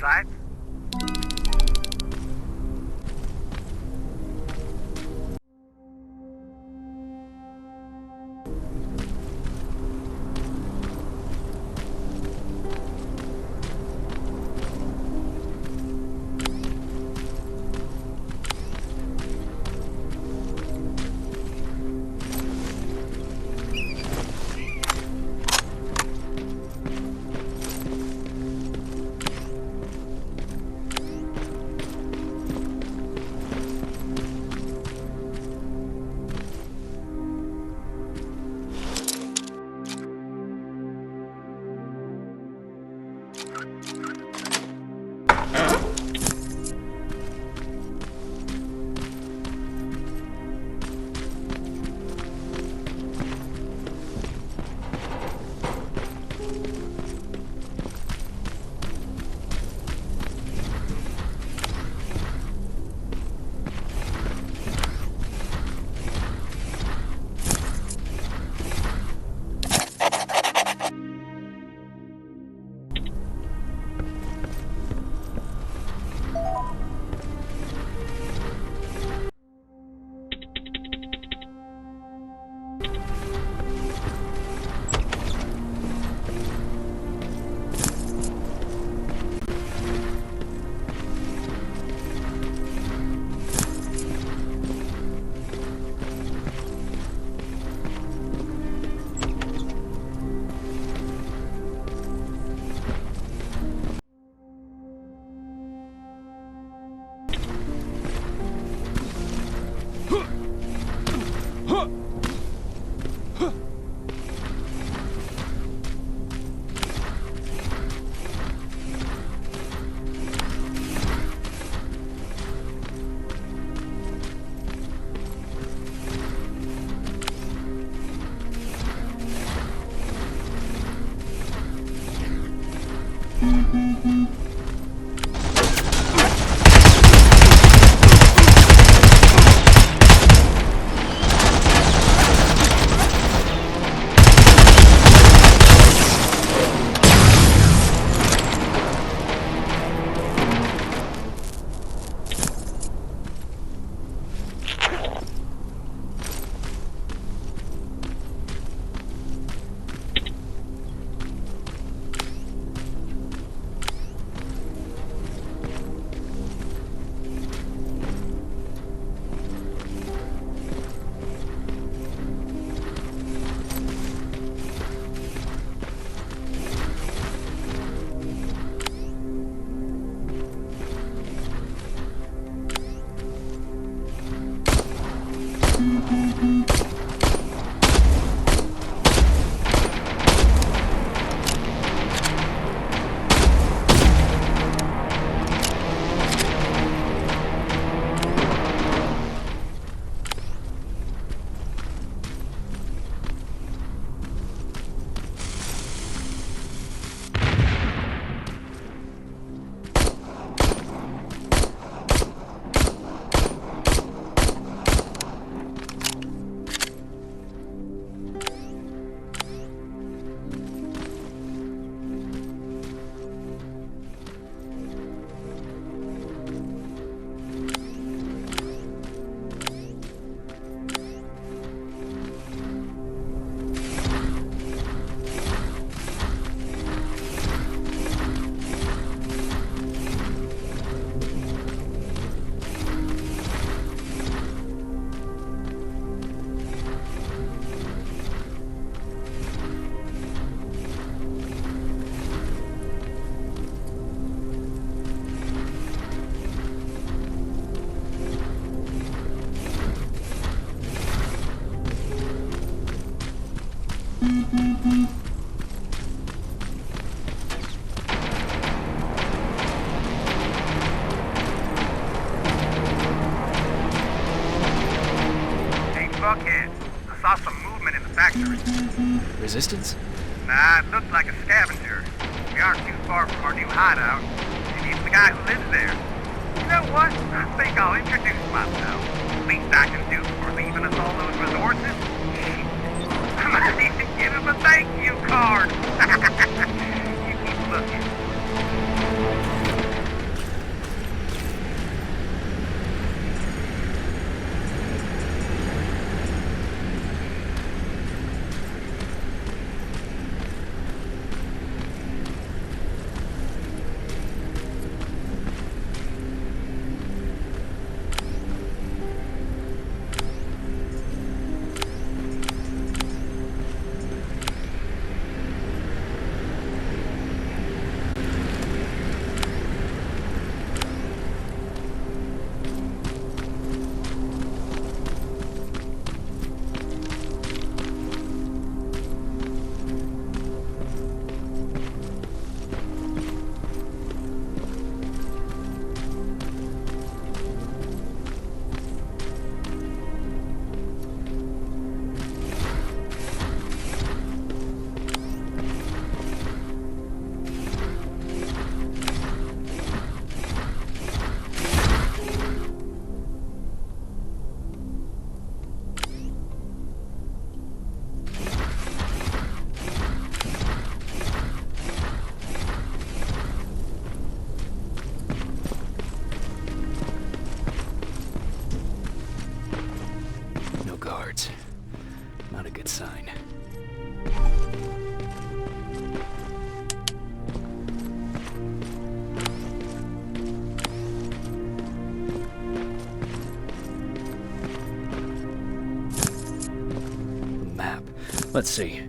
sights. Buckhead. I saw some movement in the factory. Resistance? Nah, it looked like a scavenger. We aren't too far from our new hideout. Maybe it's the guy who lives there. You know what? I think I'll introduce myself. Least I can do for leaving us all those resources. I might even give him a thank you card. You keep looking. Let's see.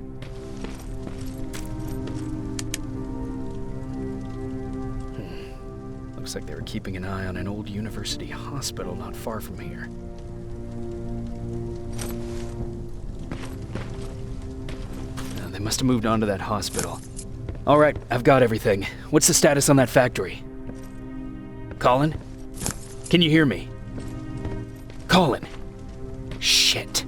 Looks like they were keeping an eye on an old university hospital not far from here. They must have moved on to that hospital. All right, I've got everything. What's the status on that factory? Colin? Can you hear me? Colin! Shit.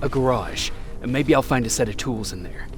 A garage. Maybe I'll find a set of tools in there.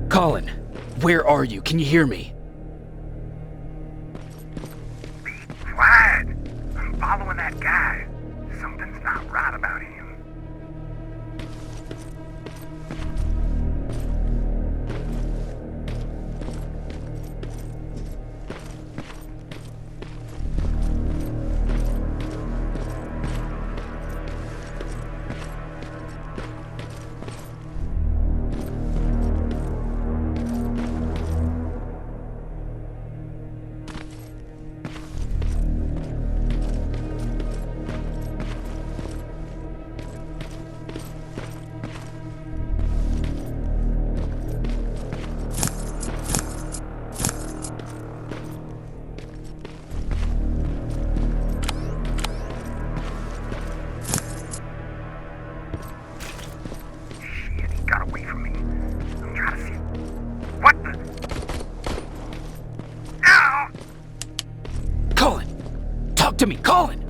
Colin, where are you? Can you hear me? Be quiet. I'm following that guy. Something's not right about him. Got away from me. I'm trying to see. What the? Ow! Colin! Talk to me, Colin!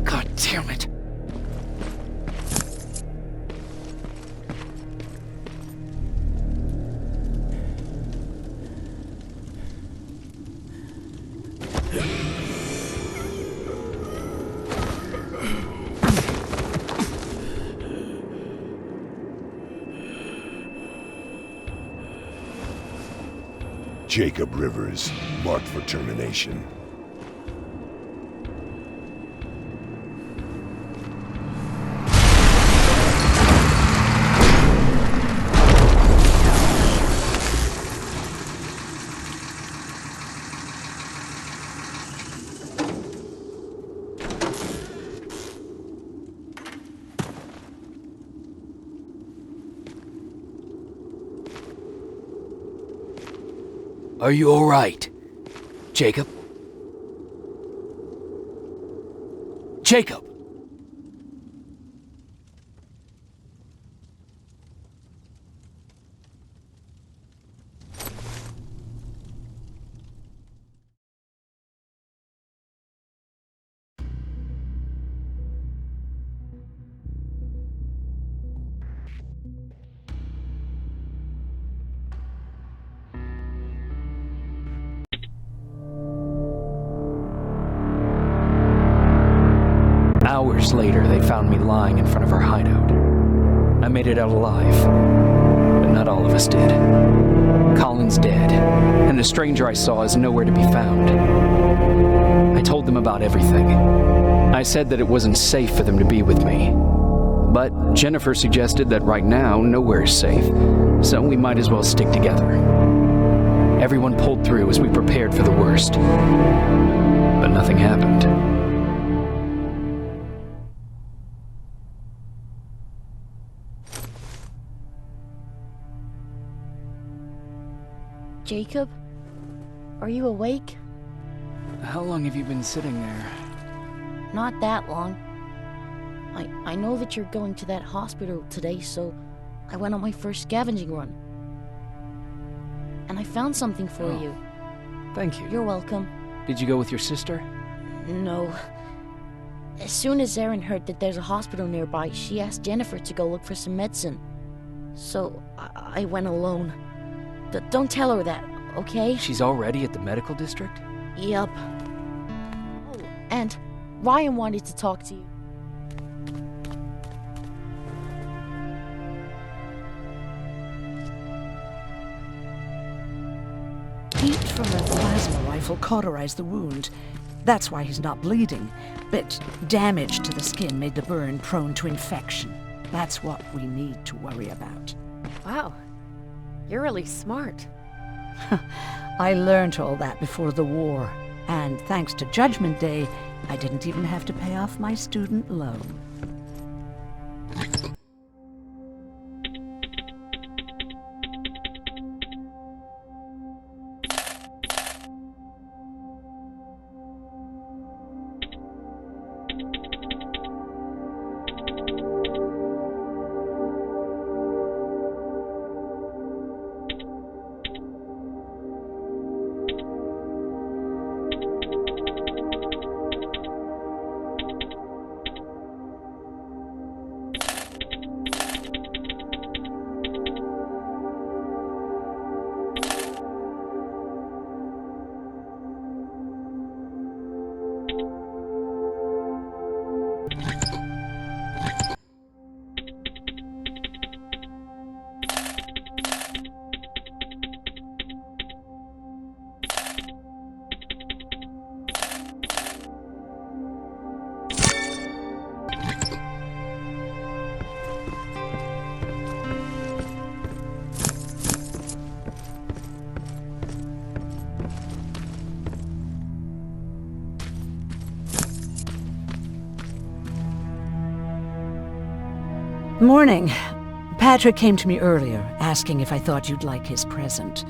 God damn it. Jacob Rivers, marked for termination. Are you all right? Jacob? Jacob! Hours later, they found me lying in front of our hideout. I made it out alive, but not all of us did. Colin's dead, and the stranger I saw is nowhere to be found. I told them about everything. I said that it wasn't safe for them to be with me. But Jennifer suggested that right now, nowhere is safe, so we might as well stick together. Everyone pulled through as we prepared for the worst. But nothing happened. Jacob? Are you awake? How long have you been sitting there? Not that long. I know that you're going to that hospital today, so I went on my first scavenging run. And I found something for you. Thank you. You're welcome. Did you go with your sister? No. As soon as Erin heard that there's a hospital nearby, she asked Jennifer to go look for some medicine. So, I went alone. Don't tell her that, okay? She's already at the medical district? Yup. Oh, and Ryan wanted to talk to you. Heat from a plasma rifle cauterized the wound. That's why he's not bleeding. But damage to the skin made the burn prone to infection. That's what we need to worry about. Wow, you're really smart. I learned all that before the war. And thanks to Judgment Day, I didn't even have to pay off my student loan. Morning. Patrick came to me earlier, asking if I thought you'd like his present.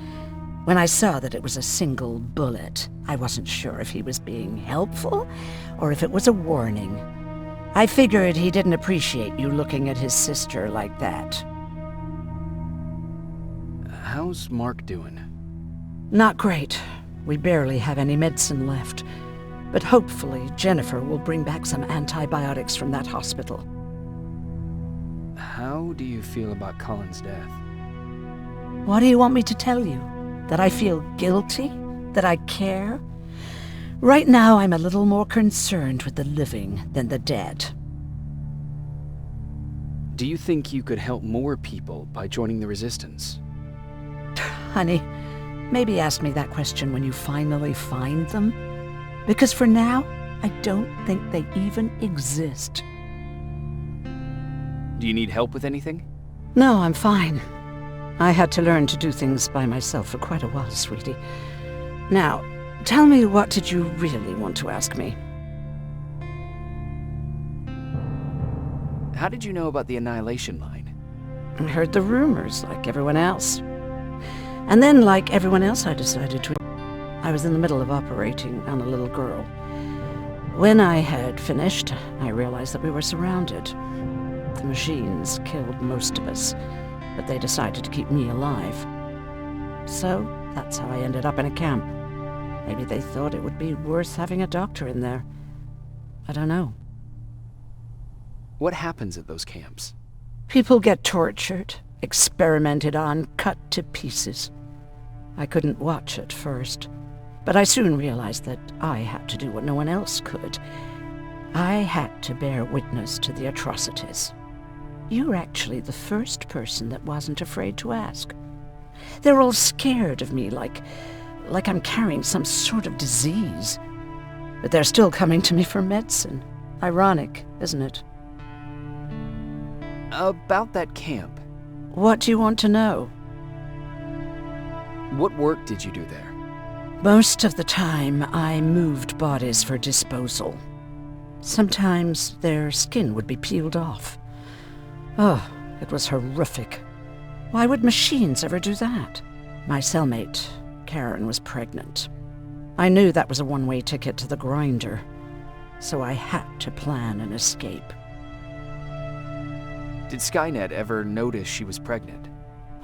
When I saw that it was a single bullet, I wasn't sure if he was being helpful or if it was a warning. I figured he didn't appreciate you looking at his sister like that. How's Mark doing? Not great. We barely have any medicine left. But hopefully Jennifer will bring back some antibiotics from that hospital. How do you feel about Colin's death? What do you want me to tell you? That I feel guilty? That I care? Right now, I'm a little more concerned with the living than the dead. Do you think you could help more people by joining the Resistance? Honey, maybe ask me that question when you finally find them. Because for now, I don't think they even exist. Do you need help with anything? No, I'm fine. I had to learn to do things by myself for quite a while, sweetie. Now, tell me, what did you really want to ask me? How did you know about the Annihilation Line? I heard the rumors, like everyone else. And then, like everyone else, I decided to... I was in the middle of operating on a little girl. When I had finished, I realized that we were surrounded. The machines killed most of us, but they decided to keep me alive. So, that's how I ended up in a camp. Maybe they thought it would be worth having a doctor in there. I don't know. What happens at those camps? People get tortured, experimented on, cut to pieces. I couldn't watch at first, but I soon realized that I had to do what no one else could. I had to bear witness to the atrocities. You're actually the first person that wasn't afraid to ask. They're all scared of me, like I'm carrying some sort of disease. But they're still coming to me for medicine. Ironic, isn't it? About that camp. What do you want to know? What work did you do there? Most of the time, I moved bodies for disposal. Sometimes their skin would be peeled off. Oh, it was horrific. Why would machines ever do that? My cellmate, Karen, was pregnant. I knew that was a one-way ticket to the grinder, so I had to plan an escape. Did Skynet ever notice she was pregnant?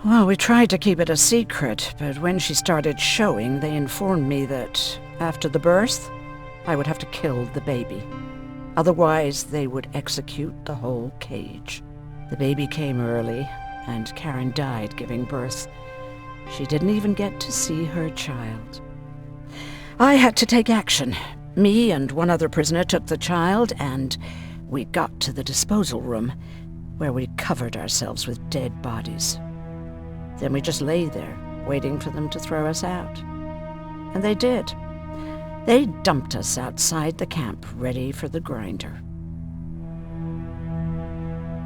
Well, we tried to keep it a secret, but when she started showing, they informed me that after the birth, I would have to kill the baby. Otherwise, they would execute the whole cage. The baby came early, and Karen died giving birth. She didn't even get to see her child. I had to take action. Me and one other prisoner took the child, and we got to the disposal room, where we covered ourselves with dead bodies. Then we just lay there, waiting for them to throw us out. And they did. They dumped us outside the camp, ready for the grinder.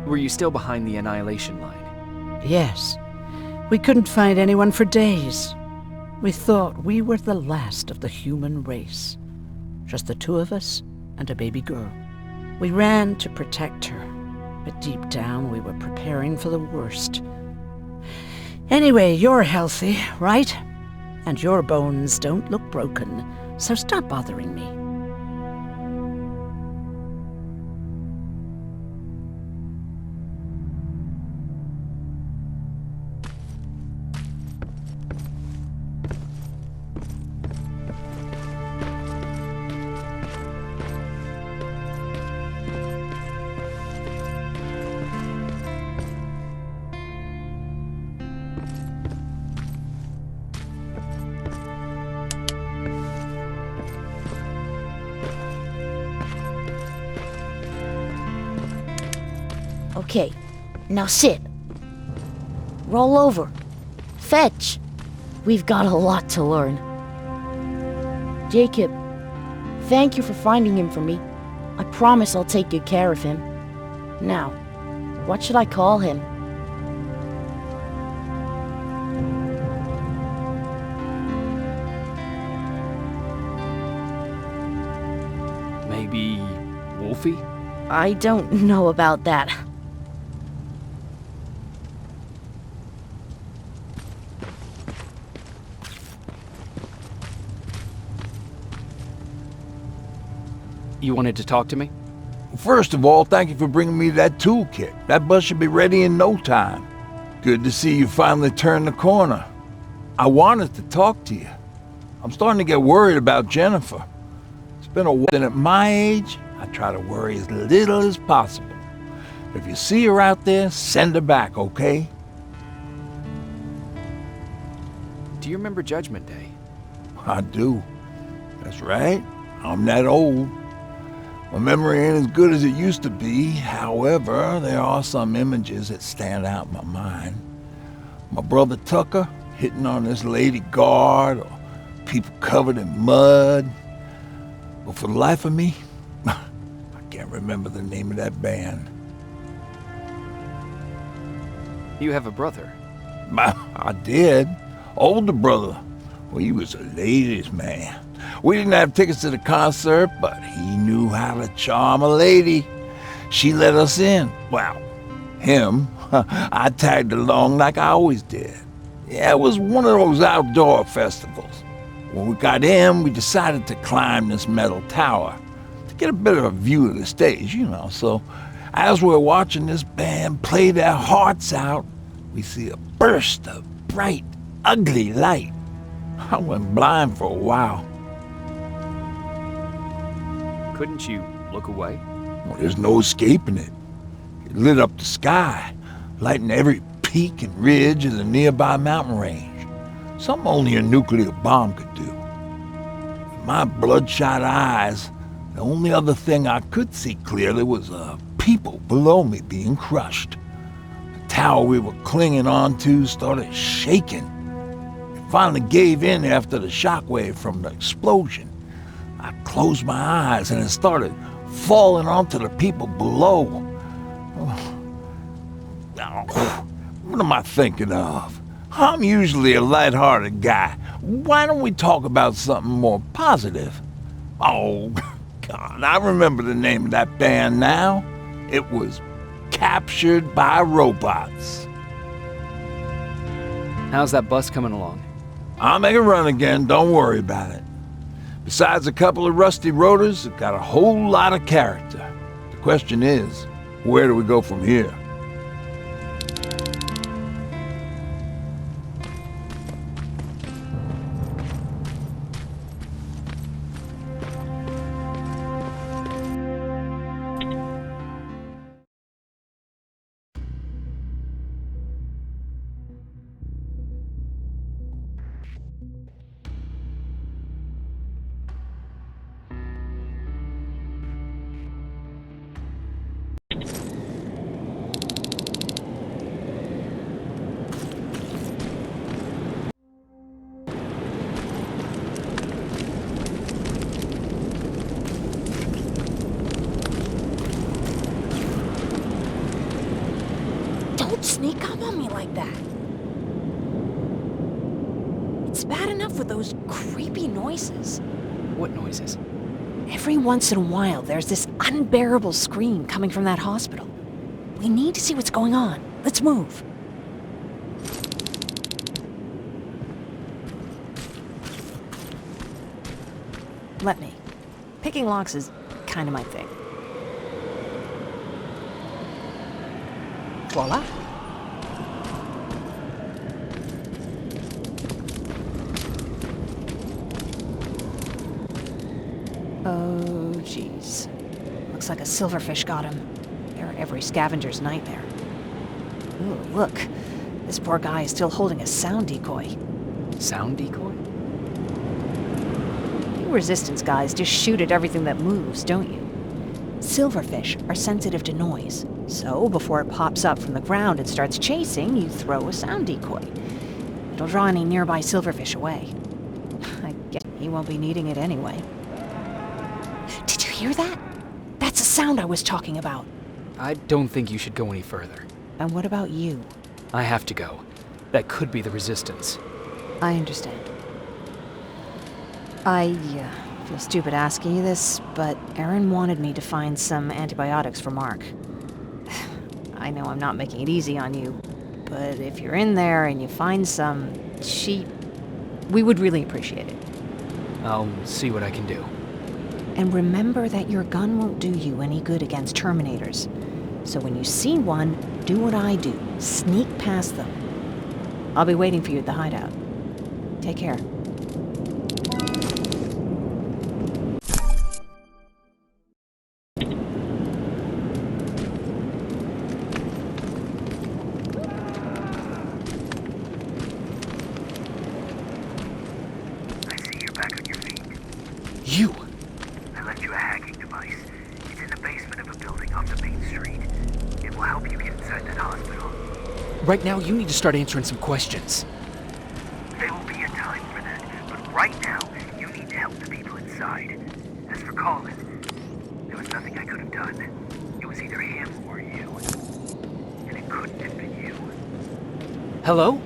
Were you still behind the annihilation line? Yes. We couldn't find anyone for days. We thought we were the last of the human race. Just the two of us and a baby girl. We ran to protect her, but deep down we were preparing for the worst. Anyway, you're healthy, right? And your bones don't look broken, so stop bothering me. Okay, now sit. Roll over. Fetch. We've got a lot to learn. Jacob, thank you for finding him for me. I promise I'll take good care of him. Now, what should I call him? Maybe Wolfie? I don't know about that. You wanted to talk to me? First of all, thank you for bringing me that toolkit. That bus should be ready in no time. Good to see you finally turned the corner. I wanted to talk to you. I'm starting to get worried about Jennifer. It's been a while, and at my age, I try to worry as little as possible. If you see her out there, send her back, okay? Do you remember Judgment Day? I do. That's right. I'm that old. My memory ain't as good as it used to be. However, there are some images that stand out in my mind. My brother Tucker hitting on this lady guard, or people covered in mud. But for the life of me, I can't remember the name of that band. You have a brother. I did. Older brother. Well, he was a ladies' man. We didn't have tickets to the concert, but he knew how to charm a lady. She let us in. Well, him. I tagged along like I always did. Yeah, it was one of those outdoor festivals. When we got in, we decided to climb this metal tower to get a better view of the stage, you know. So as we're watching this band play their hearts out, we see a burst of bright, ugly light. I went blind for a while. Couldn't you look away? Well, there's no escaping it. It lit up the sky, lighting every peak and ridge of the nearby mountain range. Something only a nuclear bomb could do. With my bloodshot eyes, the only other thing I could see clearly was people below me being crushed. The tower we were clinging onto started shaking. It finally gave in after the shockwave from the explosion. I closed my eyes and it started falling onto the people below. What am I thinking of? I'm usually a lighthearted guy. Why don't we talk about something more positive? Oh, God, I remember the name of that band now. It was Captured by Robots. How's that bus coming along? I'll make a run again, don't worry about it. Besides a couple of rusty rotors, it got a whole lot of character. The question is, where do we go from here? on me like that? It's bad enough with those creepy noises. What noises? Every once in a while, there's this unbearable scream coming from that hospital. We need to see what's going on. Let's move. Let me. Picking locks is kind of my thing. Voila. Oh, jeez. Looks like a silverfish got him. They're every scavenger's nightmare. Ooh, look. This poor guy is still holding a sound decoy. Sound decoy? You resistance guys just shoot at everything that moves, don't you? Silverfish are sensitive to noise, so before it pops up from the ground and starts chasing, you throw a sound decoy. It'll draw any nearby silverfish away. I guess he won't be needing it anyway. Did you hear that? That's the sound I was talking about. I don't think you should go any further. And what about you? I have to go. That could be the resistance. I understand. I feel stupid asking you this, but Erin wanted me to find some antibiotics for Mark. I know I'm not making it easy on you, but if you're in there and you find some, we would really appreciate it. I'll see what I can do. And remember that your gun won't do you any good against Terminators. So when you see one, do what I do. Sneak past them. I'll be waiting for you at the hideout. Take care. I see you're back on your feet. You! I left you a hacking device. It's in the basement of a building off the main street. It will help you get inside that hospital. Right now, you need to start answering some questions. There will be a time for that, but right now, you need to help the people inside. As for Colin, there was nothing I could have done. It was either him or you. And it couldn't have been you. Hello?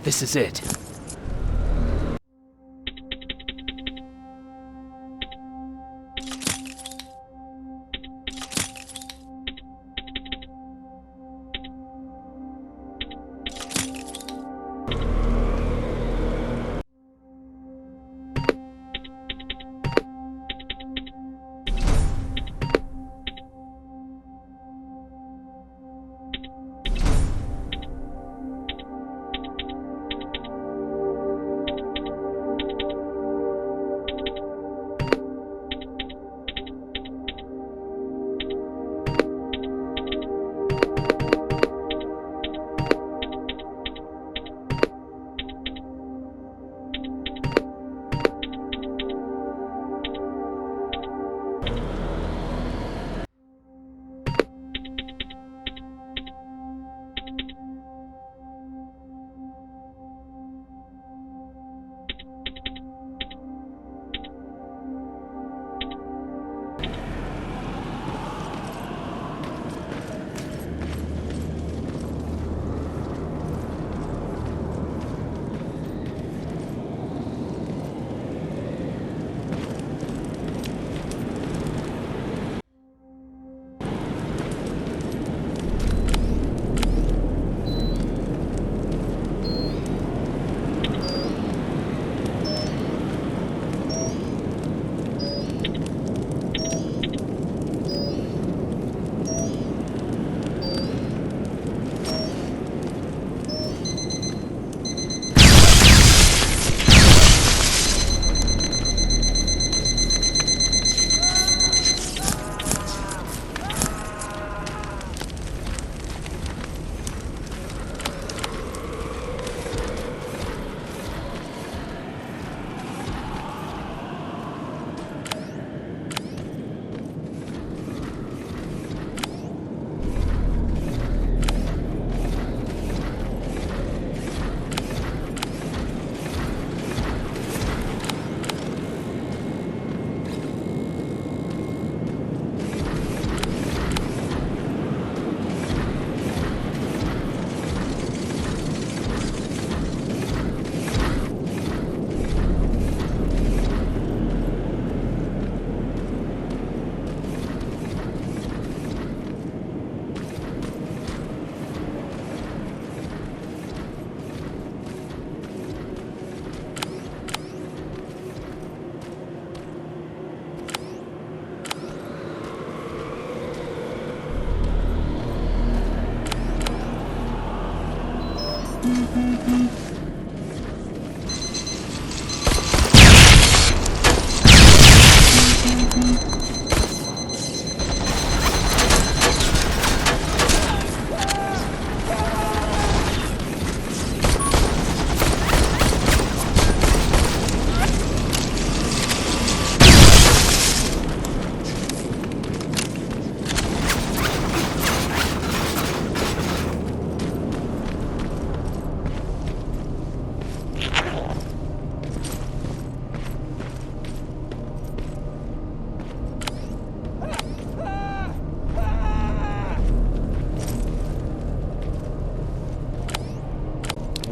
This is it.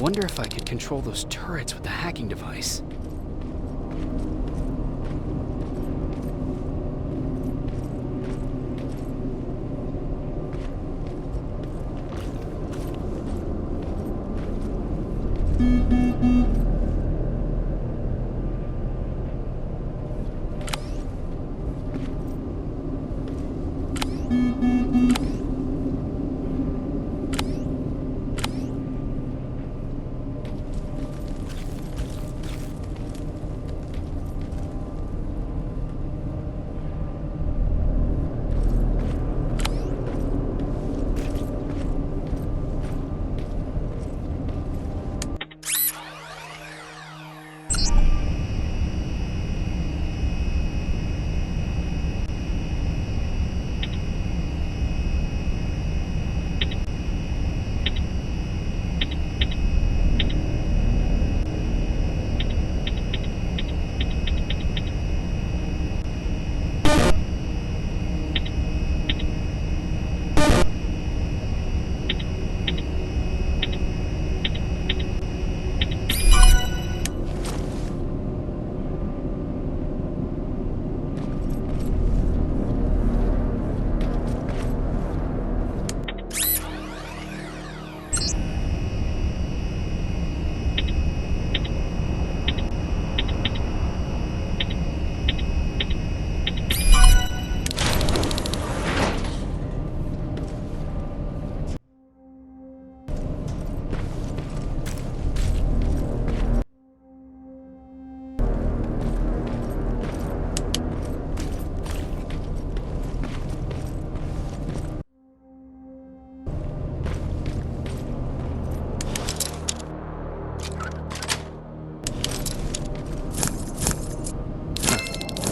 Wonder if I could control those turrets with the hacking device.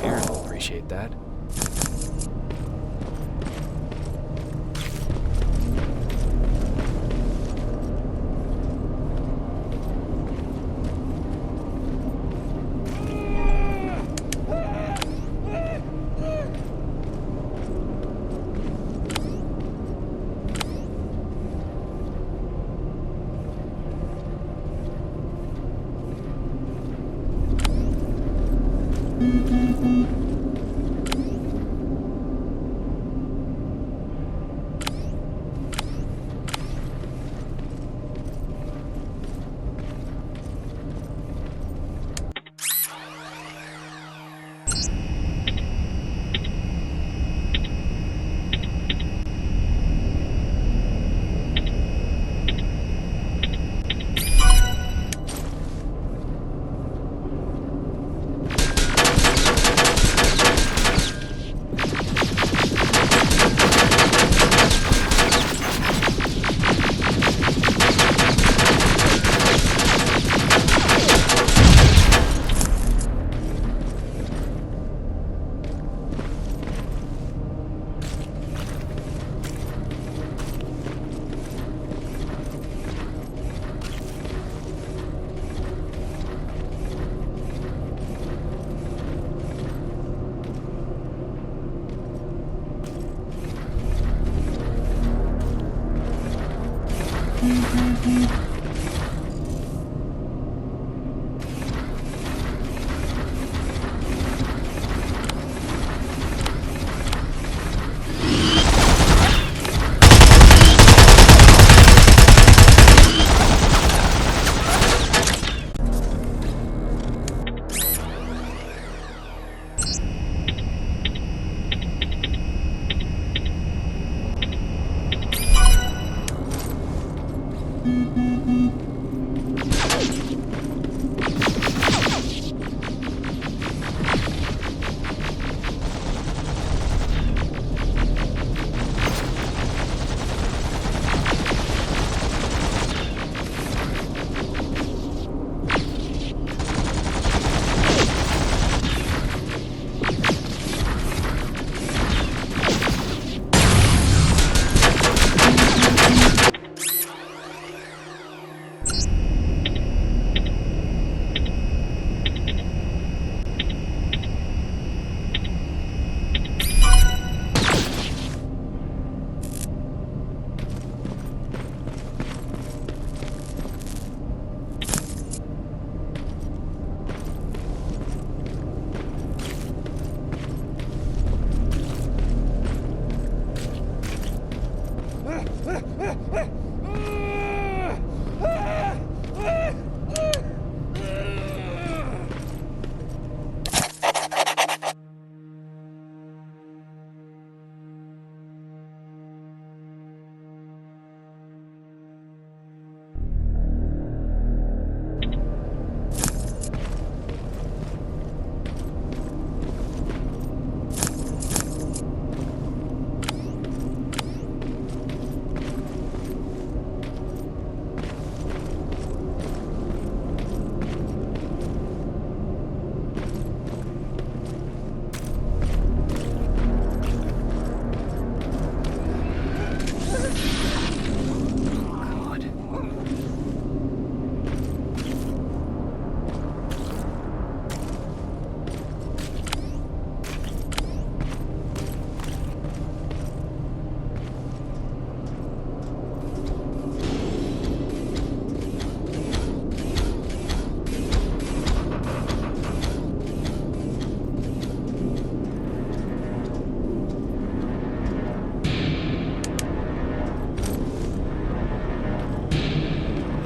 Aaron will appreciate that.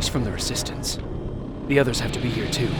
He's from the Resistance. The others have to be here too.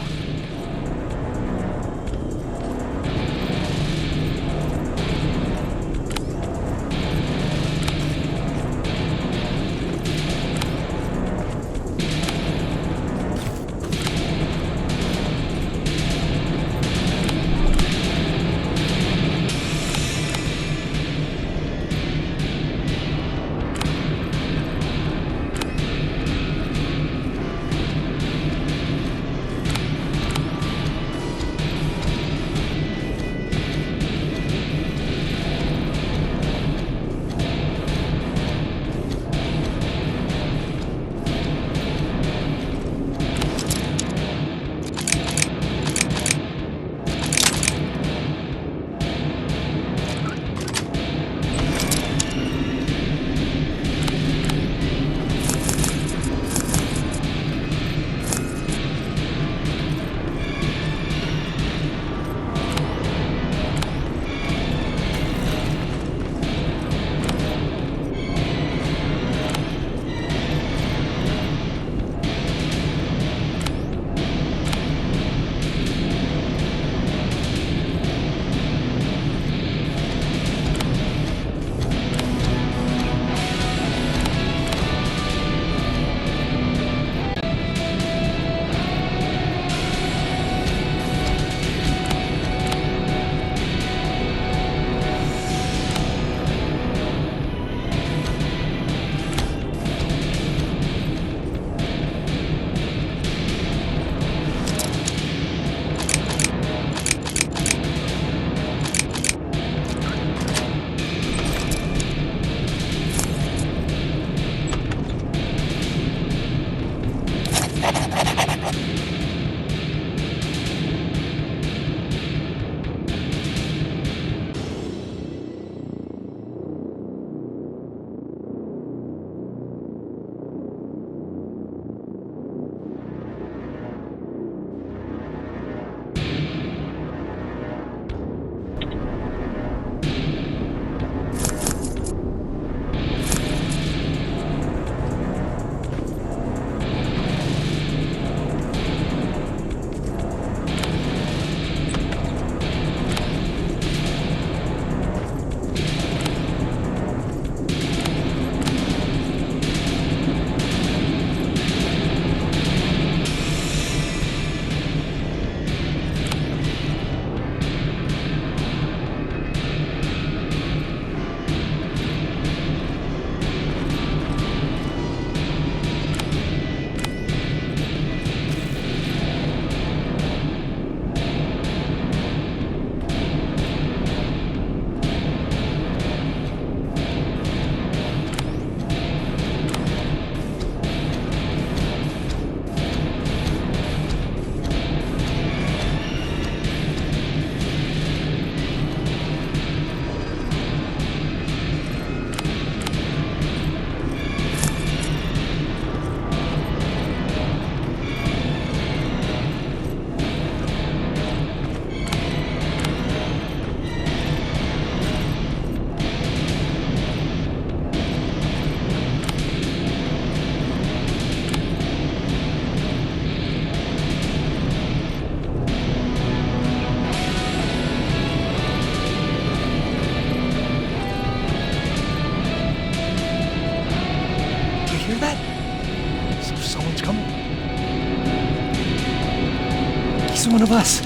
One of us.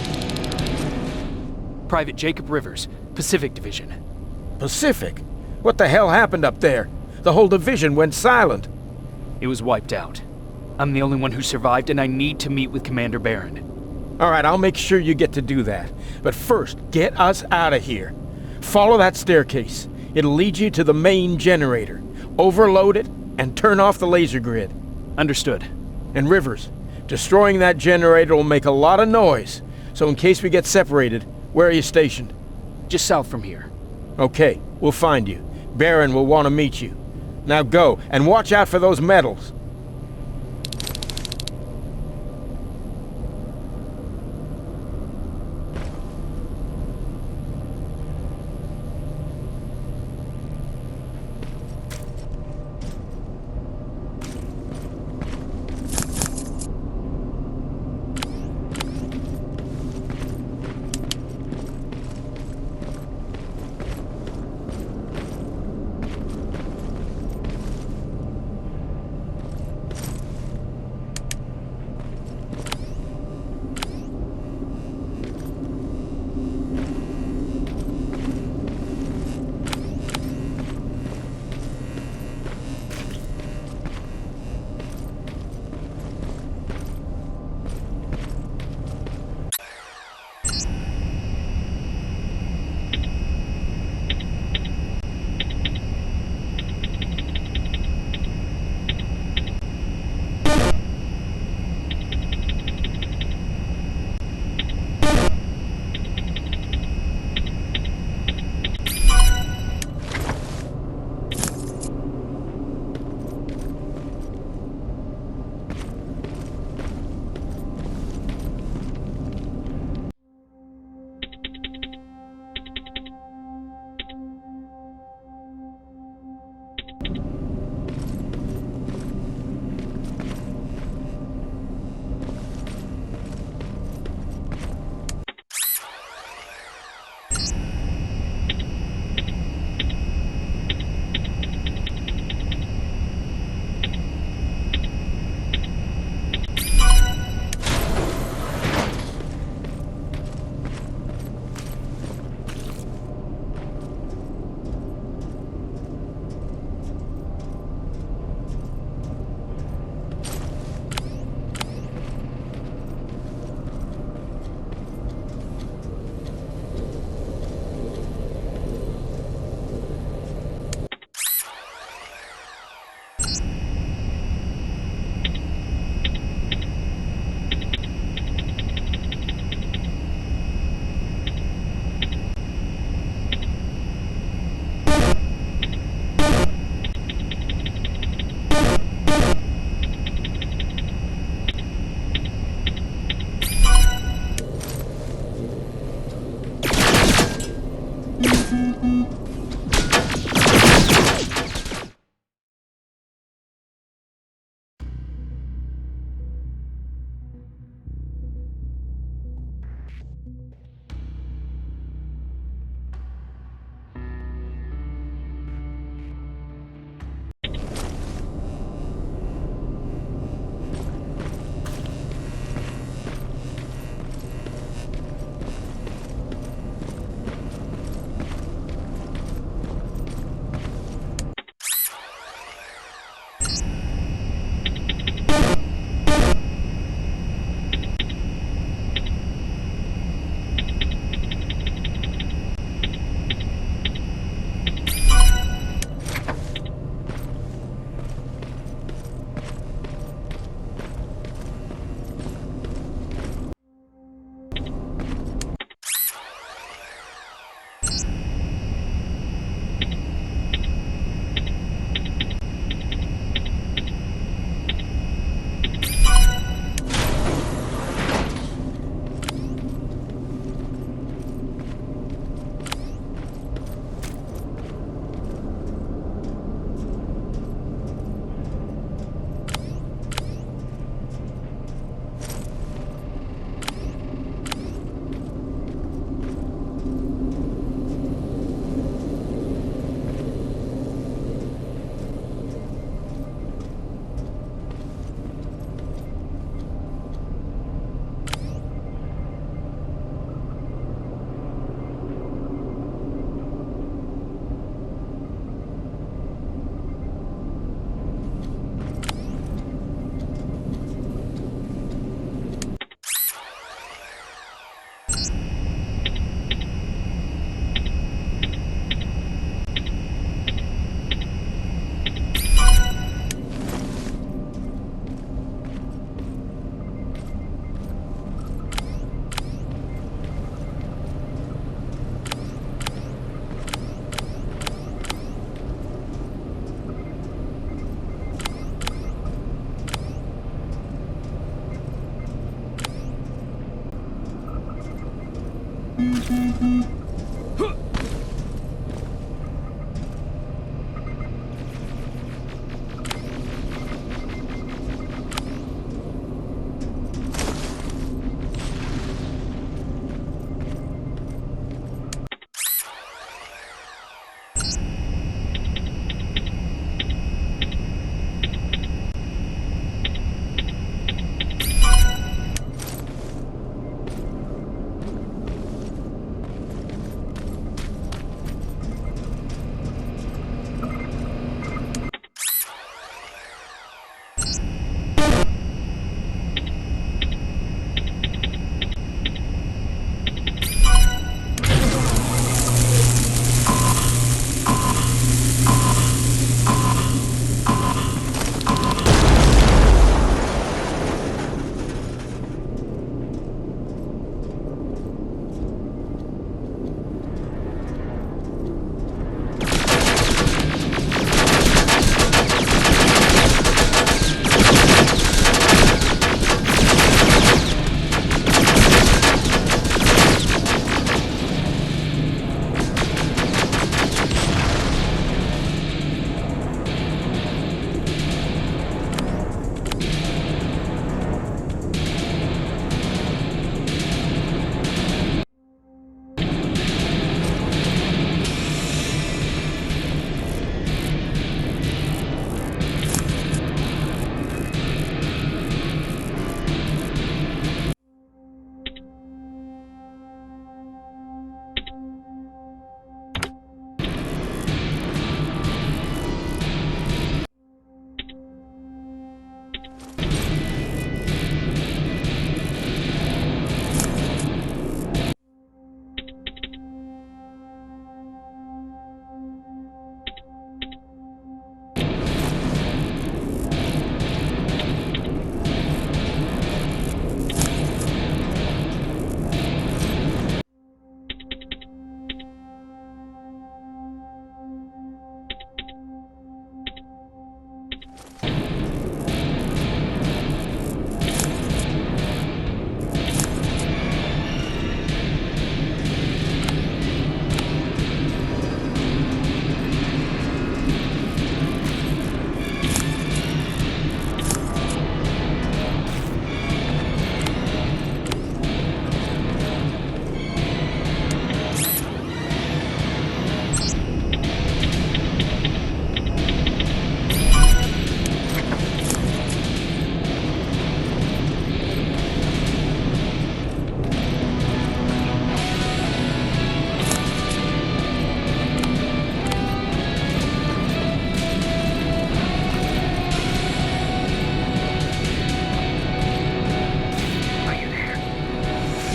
Private Jacob Rivers, Pacific Division. Pacific? What the hell happened up there? The whole division went silent. It was wiped out. I'm the only one who survived, and I need to meet with Commander Barron. All right, I'll make sure you get to do that. But first, get us out of here. Follow that staircase. It'll lead you to the main generator. Overload it and turn off the laser grid. Understood. And Rivers, destroying that generator will make a lot of noise. So in case we get separated, where are you stationed? Just south from here. Okay, we'll find you. Barron will want to meet you. Now go, and watch out for those medals.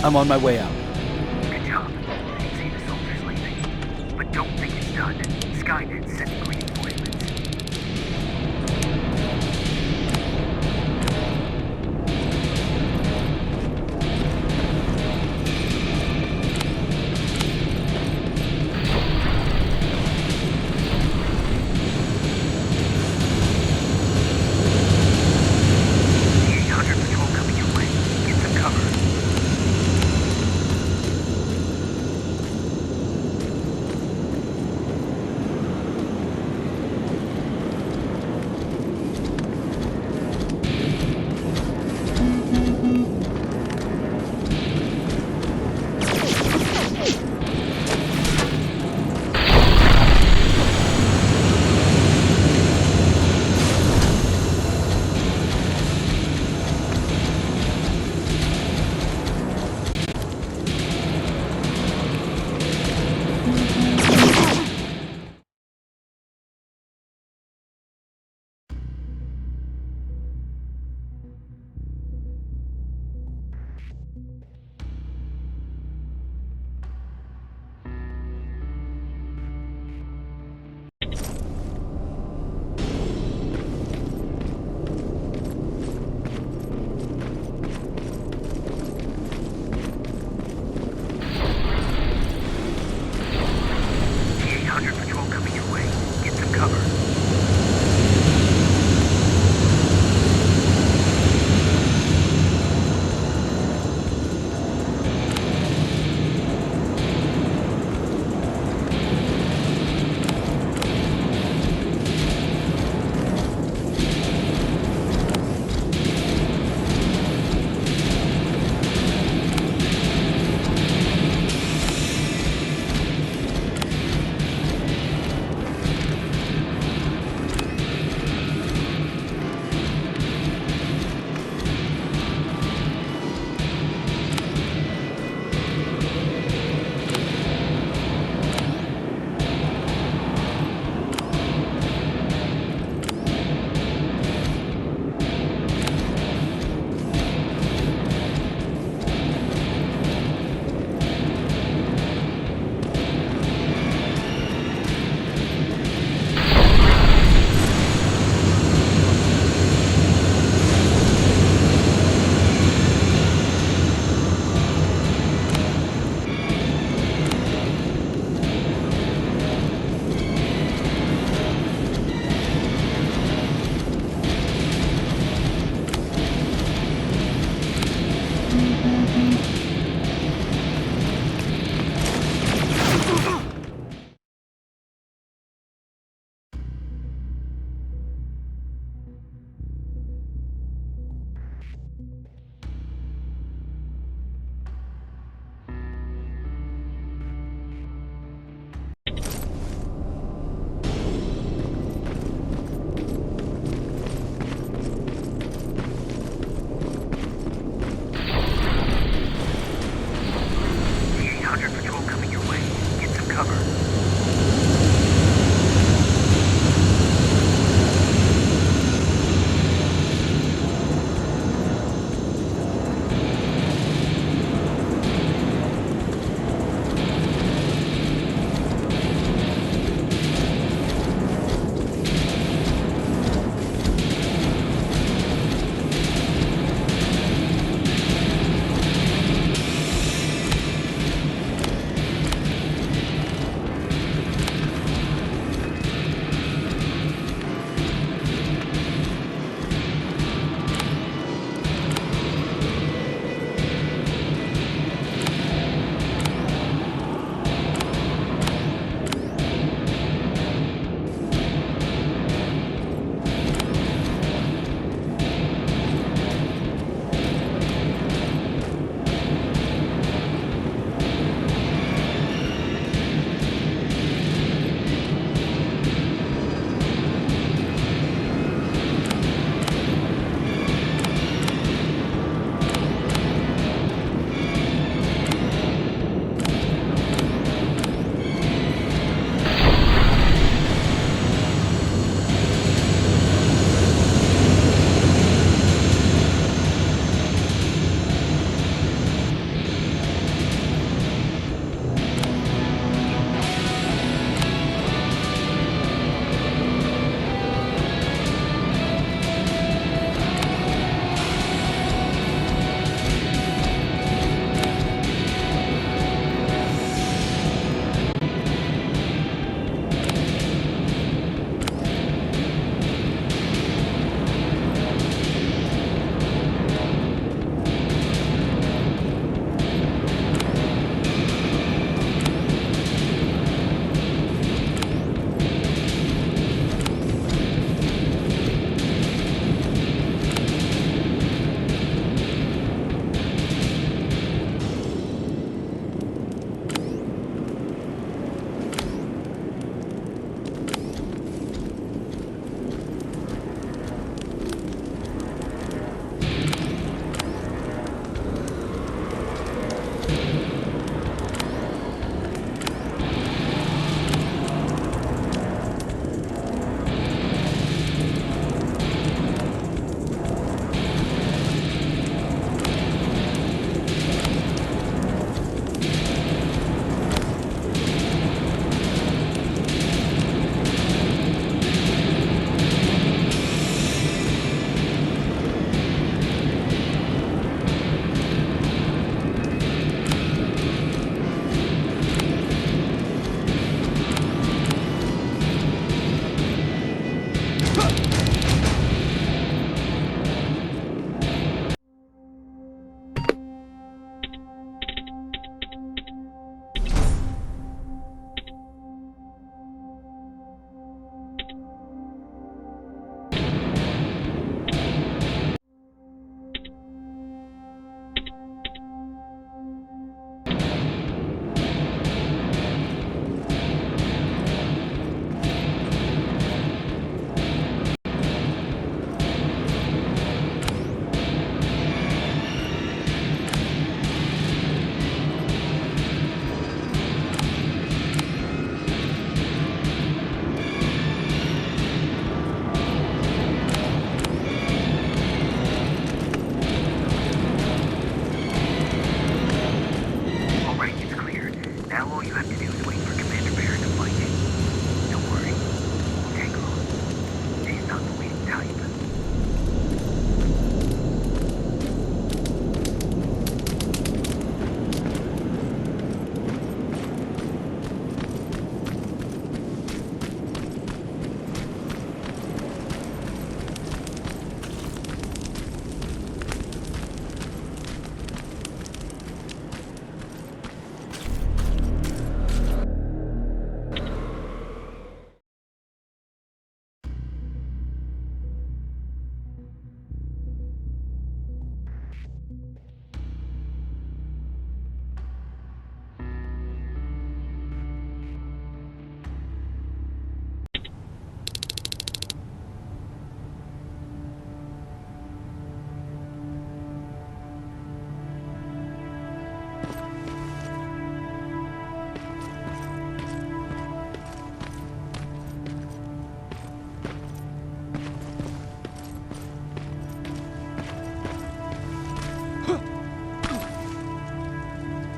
I'm on my way out. Good job. I can see the soldiers leaving. But don't think it's done. Skynet's sending reinforcements. The 800 patrol coming your way. Get some cover.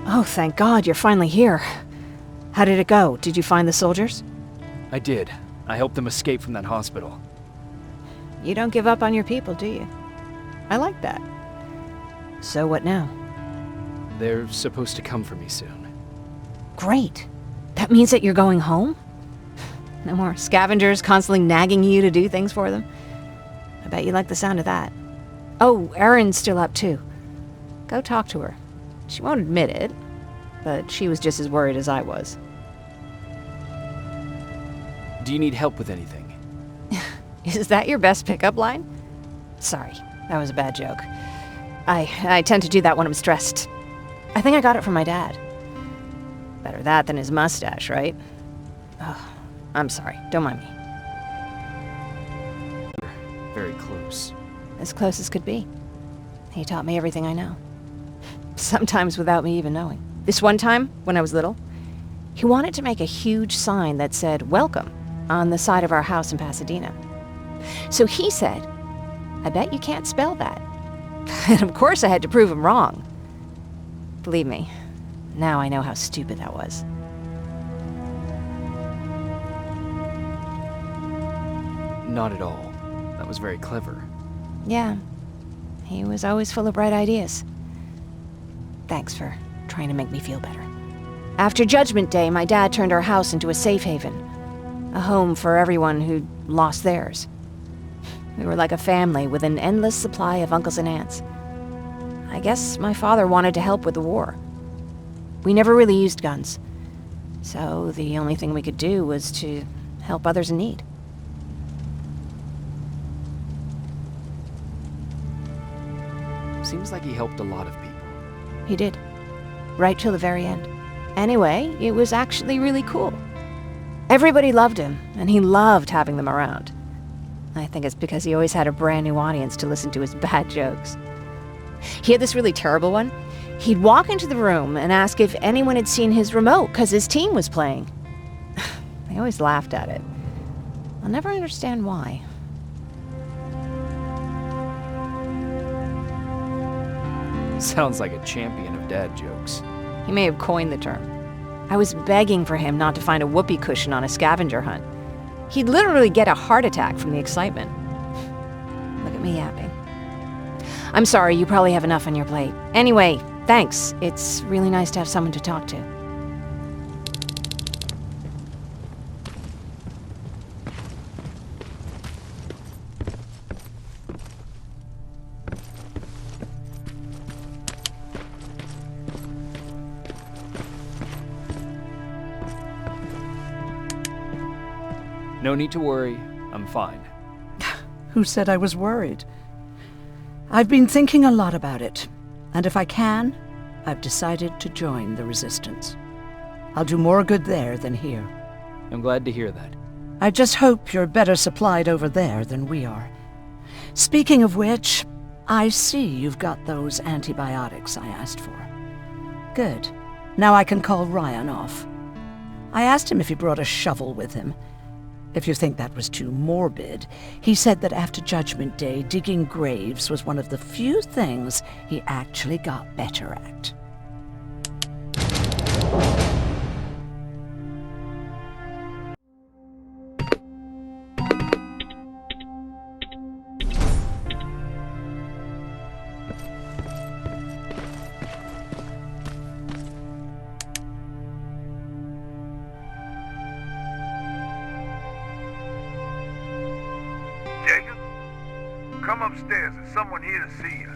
Oh, thank God, you're finally here. How did it go? Did you find the soldiers? I did. I helped them escape from that hospital. You don't give up on your people, do you? I like that. So what now? They're supposed to come for me soon. Great. That means that you're going home? No more scavengers constantly nagging you to do things for them? I bet you like the sound of that. Oh, Erin's still up too. Go talk to her. She won't admit it, but she was just as worried as I was. Do you need help with anything? Is that your best pickup line? Sorry, that was a bad joke. I tend to do that when I'm stressed. I think I got it from my dad. Better that than his mustache, right? Oh, I'm sorry. Don't mind me. Very close. As close as could be. He taught me everything I know. Sometimes without me even knowing. This one time, when I was little, he wanted to make a huge sign that said, "Welcome," on the side of our house in Pasadena. So he said, "I bet you can't spell that." And of course I had to prove him wrong. Believe me, now I know how stupid that was. Not at all. That was very clever. Yeah, he was always full of bright ideas. Thanks for trying to make me feel better. After Judgment Day, my dad turned our house into a safe haven. A home for everyone who'd lost theirs. We were like a family with an endless supply of uncles and aunts. I guess my father wanted to help with the war. We never really used guns. So the only thing we could do was to help others in need. Seems like he helped a lot of people. He did. Right till the very end. Anyway, it was actually really cool. Everybody loved him, and he loved having them around. I think it's because he always had a brand new audience to listen to his bad jokes. He had this really terrible one. He'd walk into the room and ask if anyone had seen his remote because his team was playing. They always laughed at it. I'll never understand why. Sounds like a champion of dad jokes. He may have coined the term. I was begging for him not to find a whoopee cushion on a scavenger hunt. He'd literally get a heart attack from the excitement. Look at me yapping. I'm sorry, you probably have enough on your plate. Anyway, thanks. It's really nice to have someone to talk to. No need to worry. I'm fine. Who said I was worried? I've been thinking a lot about it, and if I can, I've decided to join the Resistance. I'll do more good there than here. I'm glad to hear that. I just hope you're better supplied over there than we are. Speaking of which, I see you've got those antibiotics I asked for. Good. Now I can call Ryan off. I asked him if he brought a shovel with him. If you think that was too morbid, he said that after Judgment Day, digging graves was one of the few things he actually got better at. Jacob, come upstairs. There's someone here to see you.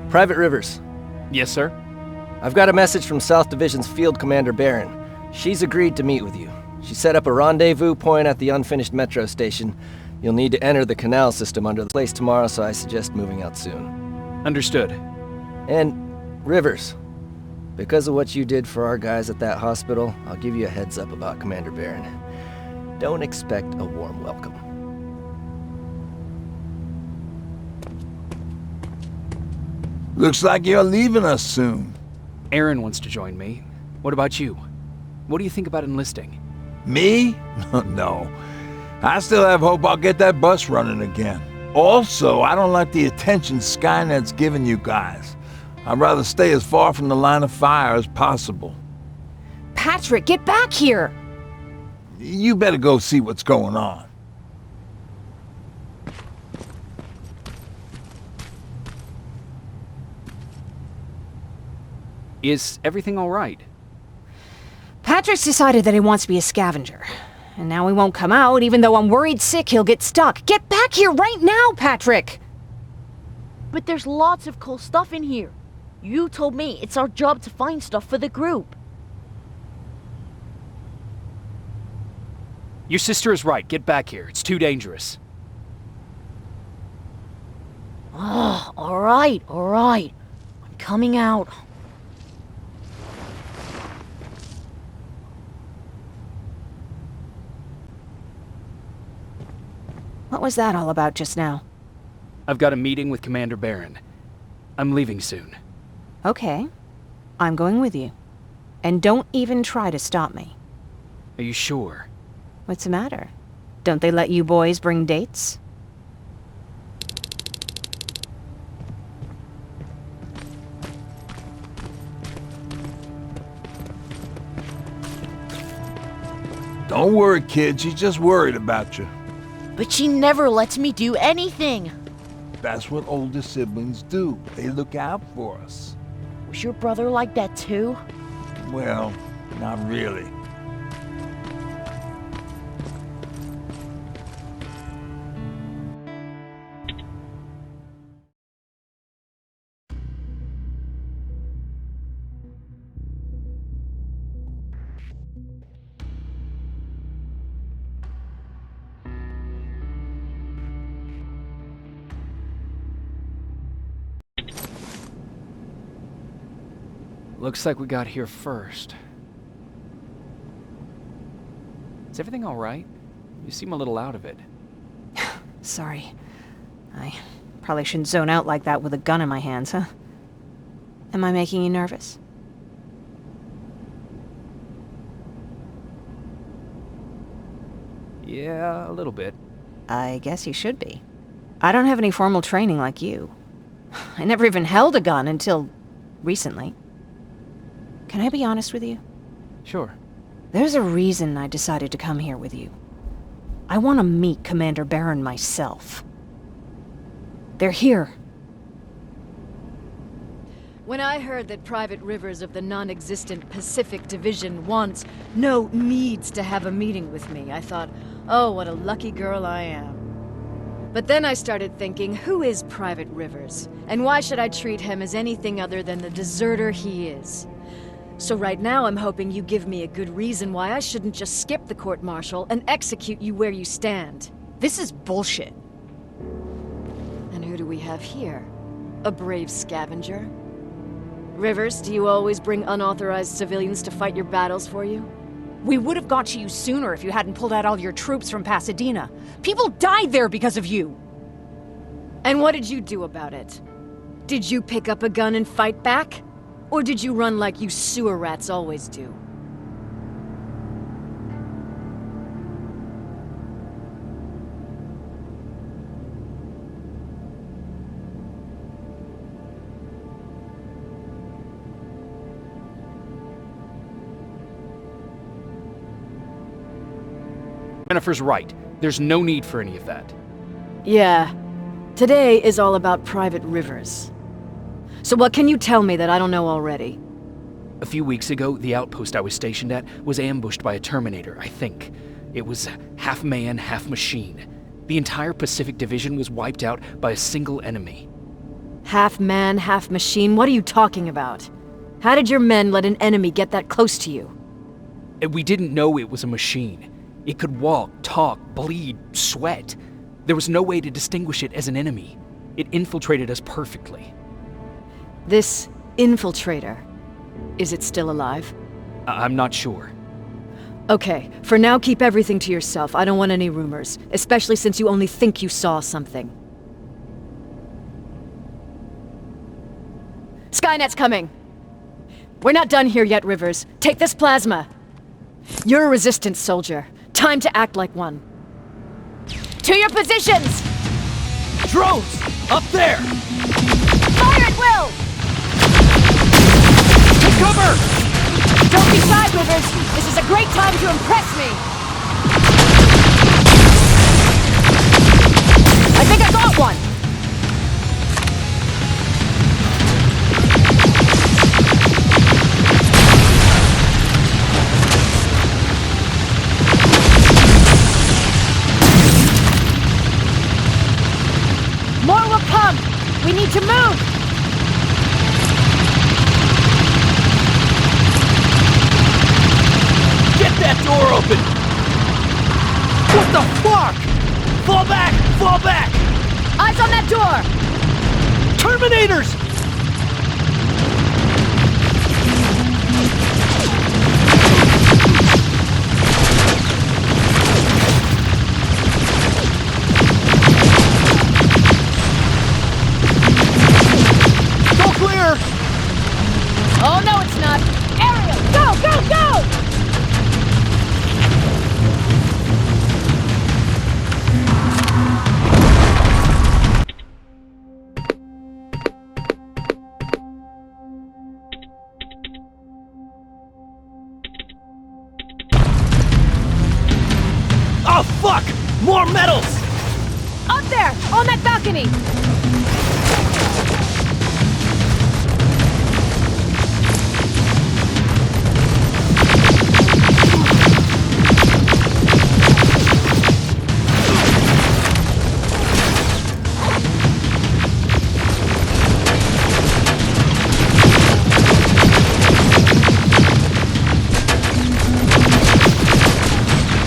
Private Rivers, Yes, sir? I've got a message from South Division's Field Commander Barron. She's agreed to meet with you. She set up a rendezvous point at the unfinished metro station. You'll need to enter the canal system under the place tomorrow, so I suggest moving out soon. Understood. And, Rivers, because of what you did for our guys at that hospital, I'll give you a heads up about Commander Barron. Don't expect a warm welcome. Looks like you're leaving us soon. Aaron wants to join me. What about you? What do you think about enlisting? Me? No. I still have hope I'll get that bus running again. Also, I don't like the attention Skynet's giving you guys. I'd rather stay as far from the line of fire as possible. Patrick, get back here! You better go see what's going on. Is everything all right? Patrick's decided that he wants to be a scavenger. And now he won't come out, even though I'm worried sick he'll get stuck. Get back here right now, Patrick! But there's lots of cool stuff in here. You told me it's our job to find stuff for the group. Your sister is right. Get back here. It's too dangerous. Oh, alright. I'm coming out. What was that all about just now? I've got a meeting with Commander Barron. I'm leaving soon. Okay. I'm going with you. And don't even try to stop me. Are you sure? What's the matter? Don't they let you boys bring dates? Don't worry, kid. She's just worried about you. But she never lets me do anything. That's what older siblings do. They look out for us. Was your brother like that too? Well, not really. Looks like we got here first. Is everything all right? You seem a little out of it. Sorry. I probably shouldn't zone out like that with a gun in my hands, huh? Am I making you nervous? Yeah, a little bit. I guess you should be. I don't have any formal training like you. I never even held a gun until recently. Can I be honest with you? Sure. There's a reason I decided to come here with you. I want to meet Commander Barron myself. They're here. When I heard that Private Rivers of the non-existent Pacific Division needs to have a meeting with me, I thought, oh, what a lucky girl I am. But then I started thinking, who is Private Rivers? And why should I treat him as anything other than the deserter he is? So right now I'm hoping you give me a good reason why I shouldn't just skip the court-martial and execute you where you stand. This is bullshit. And who do we have here? A brave scavenger? Rivers, do you always bring unauthorized civilians to fight your battles for you? We would have got to you sooner if you hadn't pulled out all your troops from Pasadena. People died there because of you! And what did you do about it? Did you pick up a gun and fight back? Or did you run like you sewer rats always do? Jennifer's right. There's no need for any of that. Yeah. Today is all about Private Rivers. So what can you tell me that I don't know already? A few weeks ago, the outpost I was stationed at was ambushed by a Terminator, I think. It was half man, half machine. The entire Pacific Division was wiped out by a single enemy. Half man, half machine? What are you talking about? How did your men let an enemy get that close to you? And we didn't know it was a machine. It could walk, talk, bleed, sweat. There was no way to distinguish it as an enemy. It infiltrated us perfectly. This infiltrator, is it still alive? I'm not sure. Okay, for now keep everything to yourself. I don't want any rumors, especially since you only think you saw something. Skynet's coming! We're not done here yet, Rivers. Take this plasma. You're a resistance soldier. Time to act like one. To your positions! Drones! Up there! Fire at will! Take cover! Don't be shy, Rivers! This is a great time to impress me! I think I got one! More will come! We need to move! Get that door open! What the fuck? Fall back! Fall back! Eyes on that door! Terminators! Go clear! Oh, no, it's not! Ariel, go, go, go! Oh fuck! More metals! Up there! On that balcony!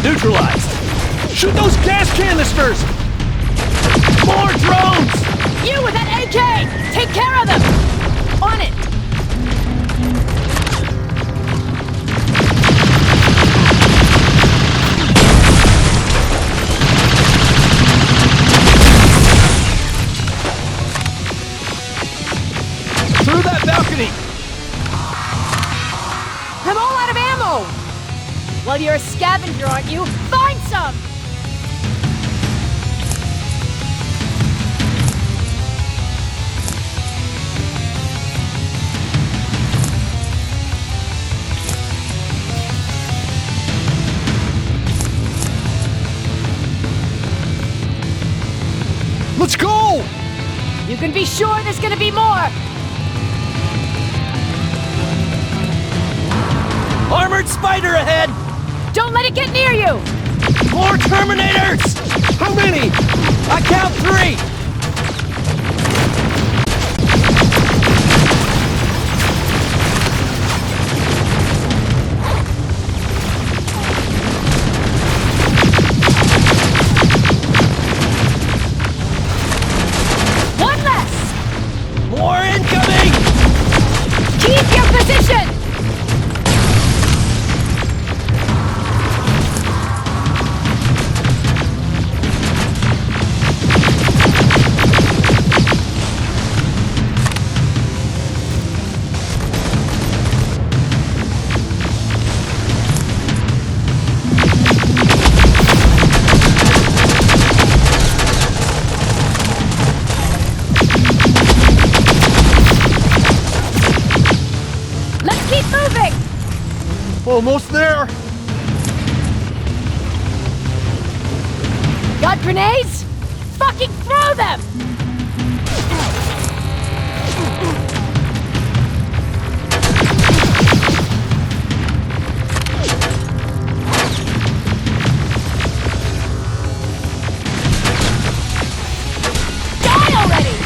Neutralized! Shoot those gas canisters! More drones! You with that AK! Take care of them! On it! Through that balcony! I'm all out of ammo! Well, you're a scavenger, aren't you? Find some! Let's go! You can be sure there's gonna be more! Armored spider ahead! Don't let it get near you! More Terminators! How many? I count 3! One less! More incoming! Keep your position! Let's keep moving! Almost there! Got grenades? Fucking throw them! Die already!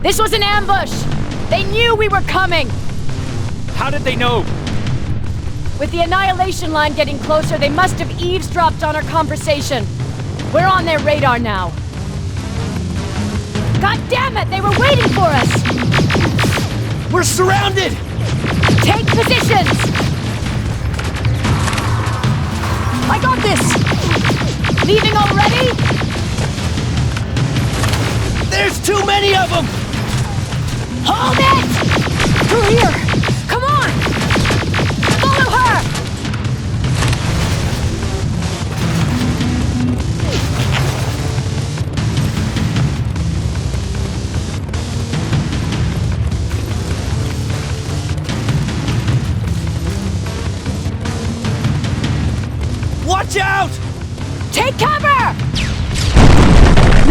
This was an ambush! They knew we were coming! How did they know? With the annihilation line getting closer, they must have eavesdropped on our conversation. We're on their radar now. God damn it! They were waiting for us! We're surrounded! Take positions! I got this! Leaving already? There's too many of them! Hold it! Through here! Come on! Follow her! Watch out! Take cover!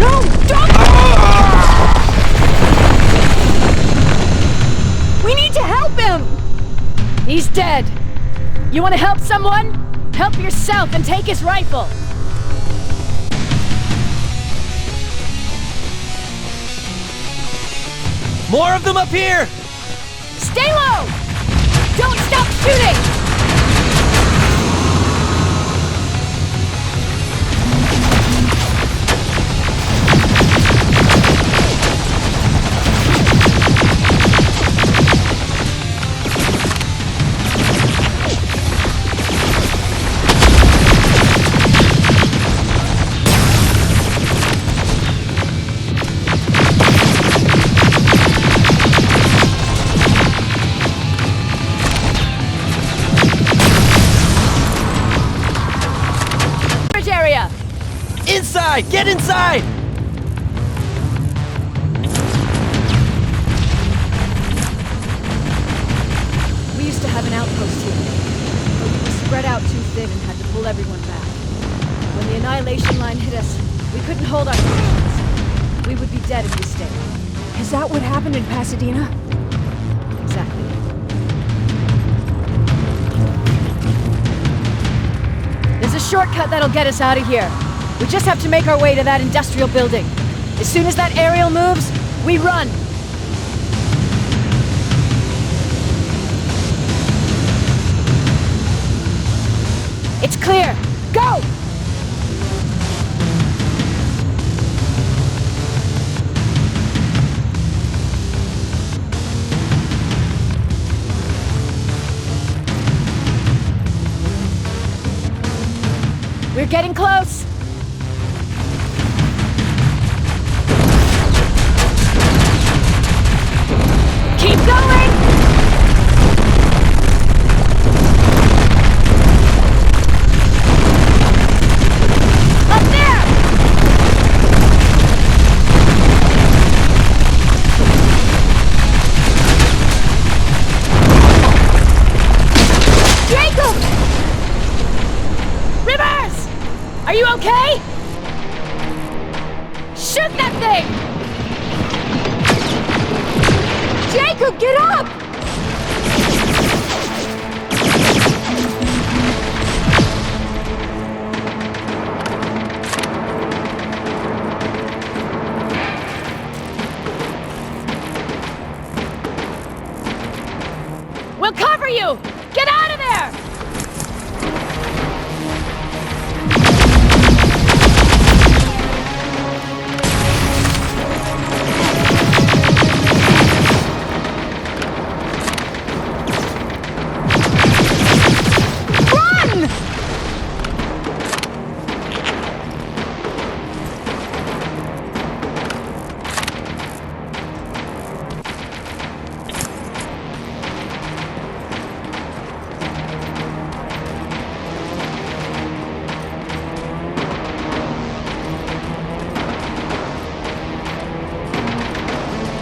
No, don't! We need to help him! He's dead. You want to help someone? Help yourself and take his rifle. More of them up here! Stay low! Don't stop shooting! Area. Inside! Get inside! We used to have an outpost here, but we were spread out too thin and had to pull everyone back. When the annihilation line hit us, we couldn't hold our positions. We would be dead if we stayed. Is that what happened in Pasadena? Exactly. There's a shortcut that'll get us out of here. We just have to make our way to that industrial building. As soon as that aerial moves, we run. It's clear. Go! We're getting close! Keep going! Up there! Jacob! Rivers! Are you okay? Shoot that thing! Jacob, get up! We'll cover you! Get out of there!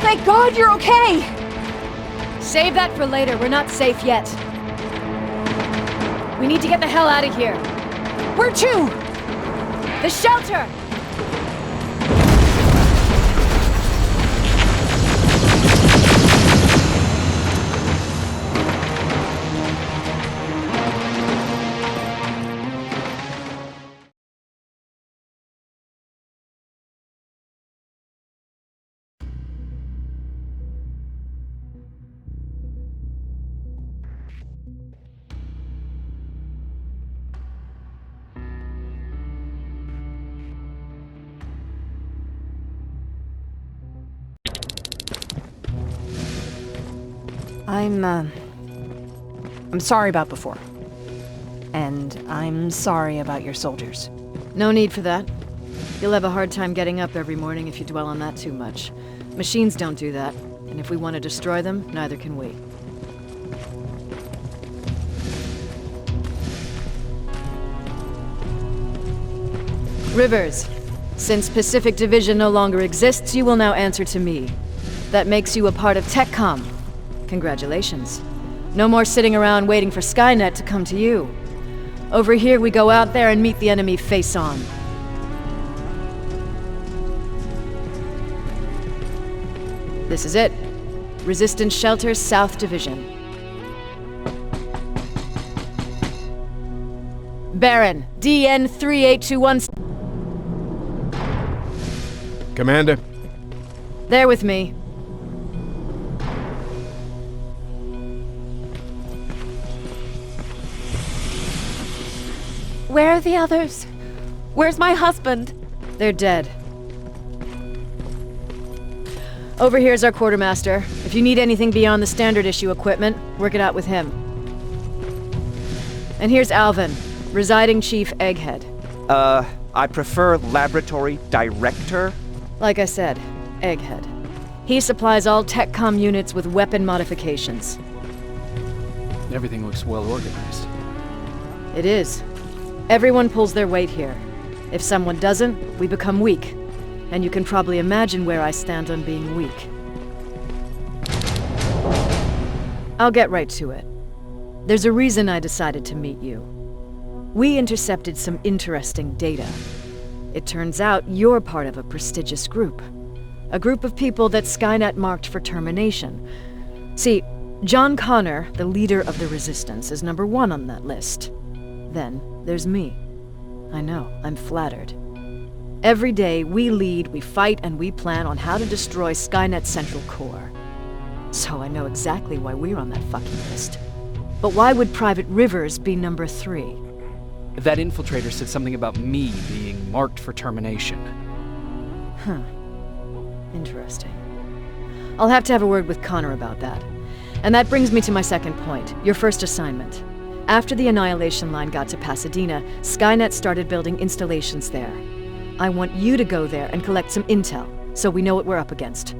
Thank God you're okay! Save that for later. We're not safe yet. We need to get the hell out of here. Where to? The shelter! I'm sorry about before. And I'm sorry about your soldiers. No need for that. You'll have a hard time getting up every morning if you dwell on that too much. Machines don't do that, and if we want to destroy them, neither can we. Rivers, since Pacific Division no longer exists, you will now answer to me. That makes you a part of TechCom. Congratulations. No more sitting around waiting for Skynet to come to you. Over here, we go out there and meet the enemy face on. This is it. Resistance Shelter, South Division. Baron, DN 3821. Commander, There with me. Where are the others? Where's my husband? They're dead. Over here's our quartermaster. If you need anything beyond the standard issue equipment, work it out with him. And here's Alvin, residing chief Egghead. I prefer laboratory director. Like I said, Egghead. He supplies all TechCom units with weapon modifications. Everything looks well organized. It is. Everyone pulls their weight here. If someone doesn't, we become weak. And you can probably imagine where I stand on being weak. I'll get right to it. There's a reason I decided to meet you. We intercepted some interesting data. It turns out you're part of a prestigious group. A group of people that Skynet marked for termination. See, John Connor, the leader of the Resistance, is number 1 on that list. Then there's me. I know, I'm flattered. Every day, we lead, we fight, and we plan on how to destroy Skynet's central core. So I know exactly why we're on that fucking list. But why would Private Rivers be number 3? That infiltrator said something about me being marked for termination. Huh. Interesting. I'll have to have a word with Connor about that. And that brings me to my second point, your first assignment. After the Annihilation Line got to Pasadena, Skynet started building installations there. I want you to go there and collect some intel, so we know what we're up against.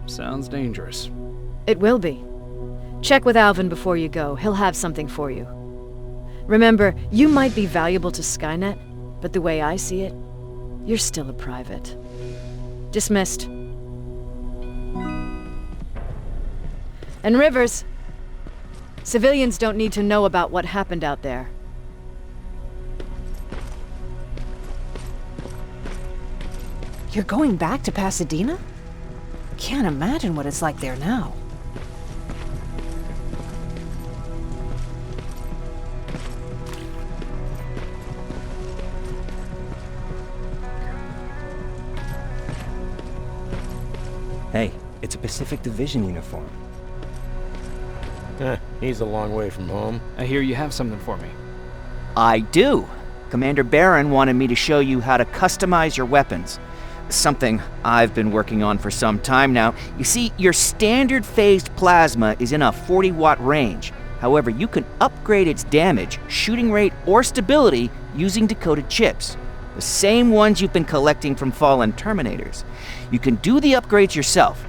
Sounds dangerous. It will be. Check with Alvin before you go. He'll have something for you. Remember, you might be valuable to Skynet, but the way I see it, you're still a private. Dismissed. And Rivers, civilians don't need to know about what happened out there. You're going back to Pasadena? Can't imagine what it's like there now. Hey, it's a Pacific Division uniform. He's a long way from home. I hear you have something for me. I do. Commander Barron wanted me to show you how to customize your weapons. Something I've been working on for some time now. You see, your standard phased plasma is in a 40-watt range. However, you can upgrade its damage, shooting rate, or stability using decoded chips. The same ones you've been collecting from fallen Terminators. You can do the upgrades yourself.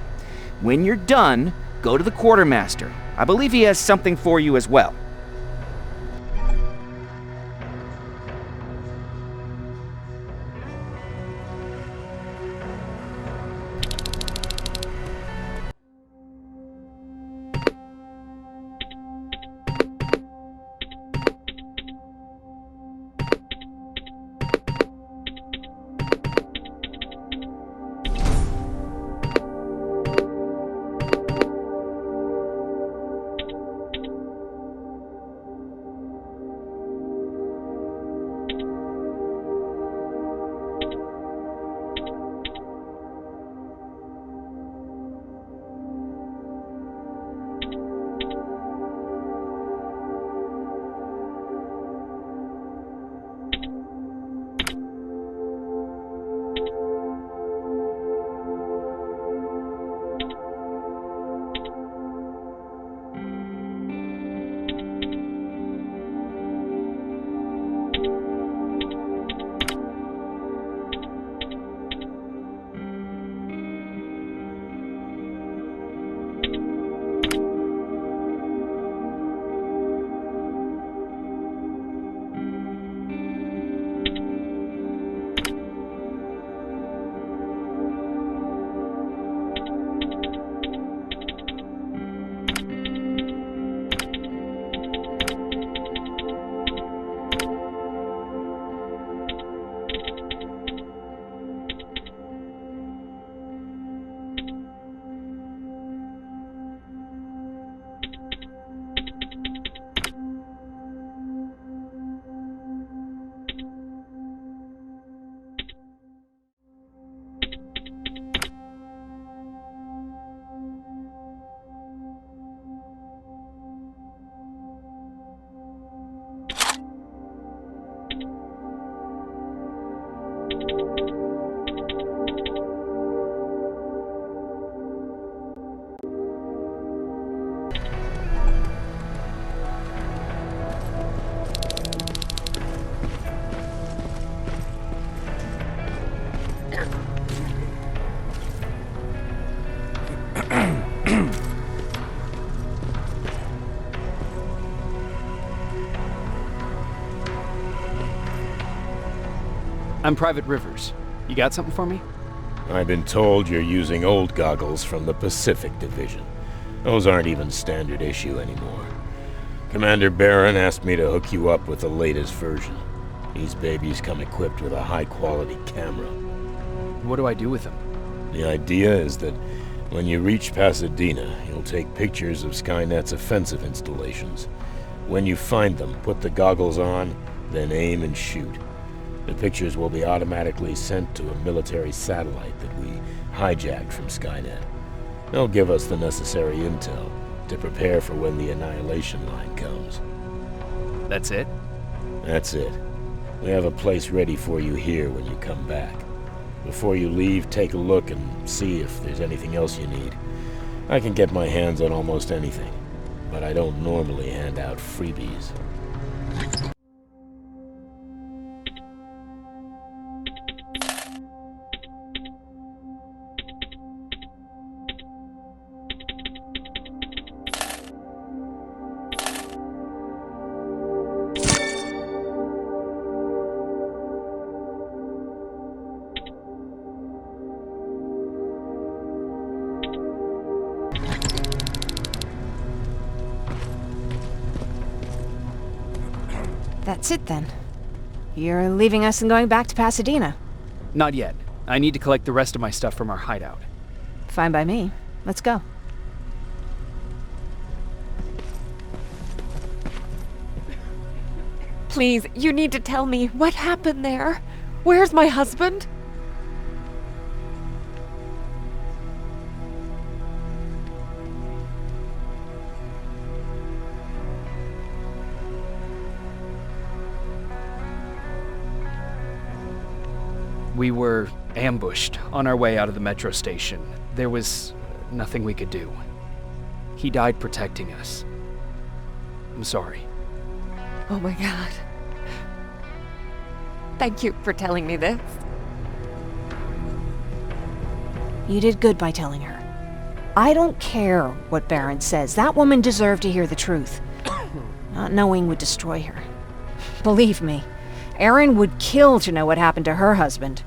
When you're done, go to the quartermaster. I believe he has something for you as well. I'm Private Rivers. You got something for me? I've been told you're using old goggles from the Pacific Division. Those aren't even standard issue anymore. Commander Barron asked me to hook you up with the latest version. These babies come equipped with a high-quality camera. What do I do with them? The idea is that when you reach Pasadena, you'll take pictures of Skynet's offensive installations. When you find them, put the goggles on, then aim and shoot. The pictures will be automatically sent to a military satellite that we hijacked from Skynet. They'll give us the necessary intel to prepare for when the annihilation line comes. That's it? That's it. We have a place ready for you here when you come back. Before you leave, take a look and see if there's anything else you need. I can get my hands on almost anything, but I don't normally hand out freebies. That's it then. You're leaving us and going back to Pasadena. Not yet. I need to collect the rest of my stuff from our hideout. Fine by me. Let's go. Please, you need to tell me what happened there. Where's my husband? We were ambushed on our way out of the metro station. There was nothing we could do. He died protecting us. I'm sorry. Oh my God. Thank you for telling me this. You did good by telling her. I don't care what Barron says. That woman deserved to hear the truth. Not knowing would destroy her. Believe me, Erin would kill to know what happened to her husband.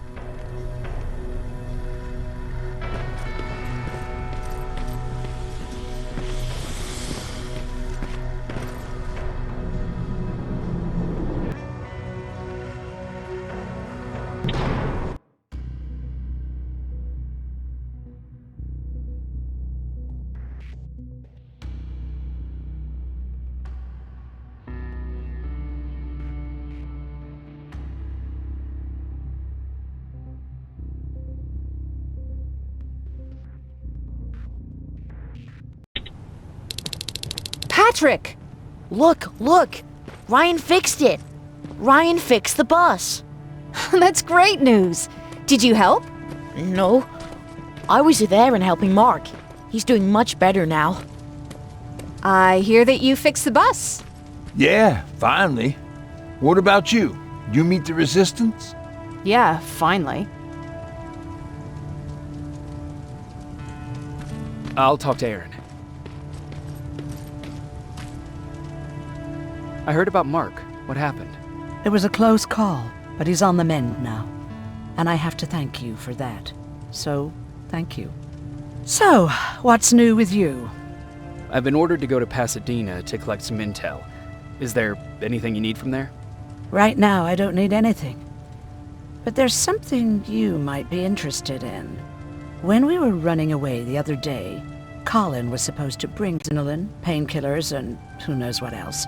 Patrick! Look! Ryan fixed it! Ryan fixed the bus! That's great news. Did you help? No. I was there and helping Mark. He's doing much better now. I hear that you fixed the bus. Yeah, finally. What about you? You meet the resistance? Yeah, finally. I'll talk to Erin. I heard about Mark. What happened? It was a close call, but he's on the mend now. And I have to thank you for that. So, thank you. So, what's new with you? I've been ordered to go to Pasadena to collect some intel. Is there anything you need from there? Right now, I don't need anything. But there's something you might be interested in. When we were running away the other day, Colin was supposed to bring adrenaline, painkillers, and who knows what else.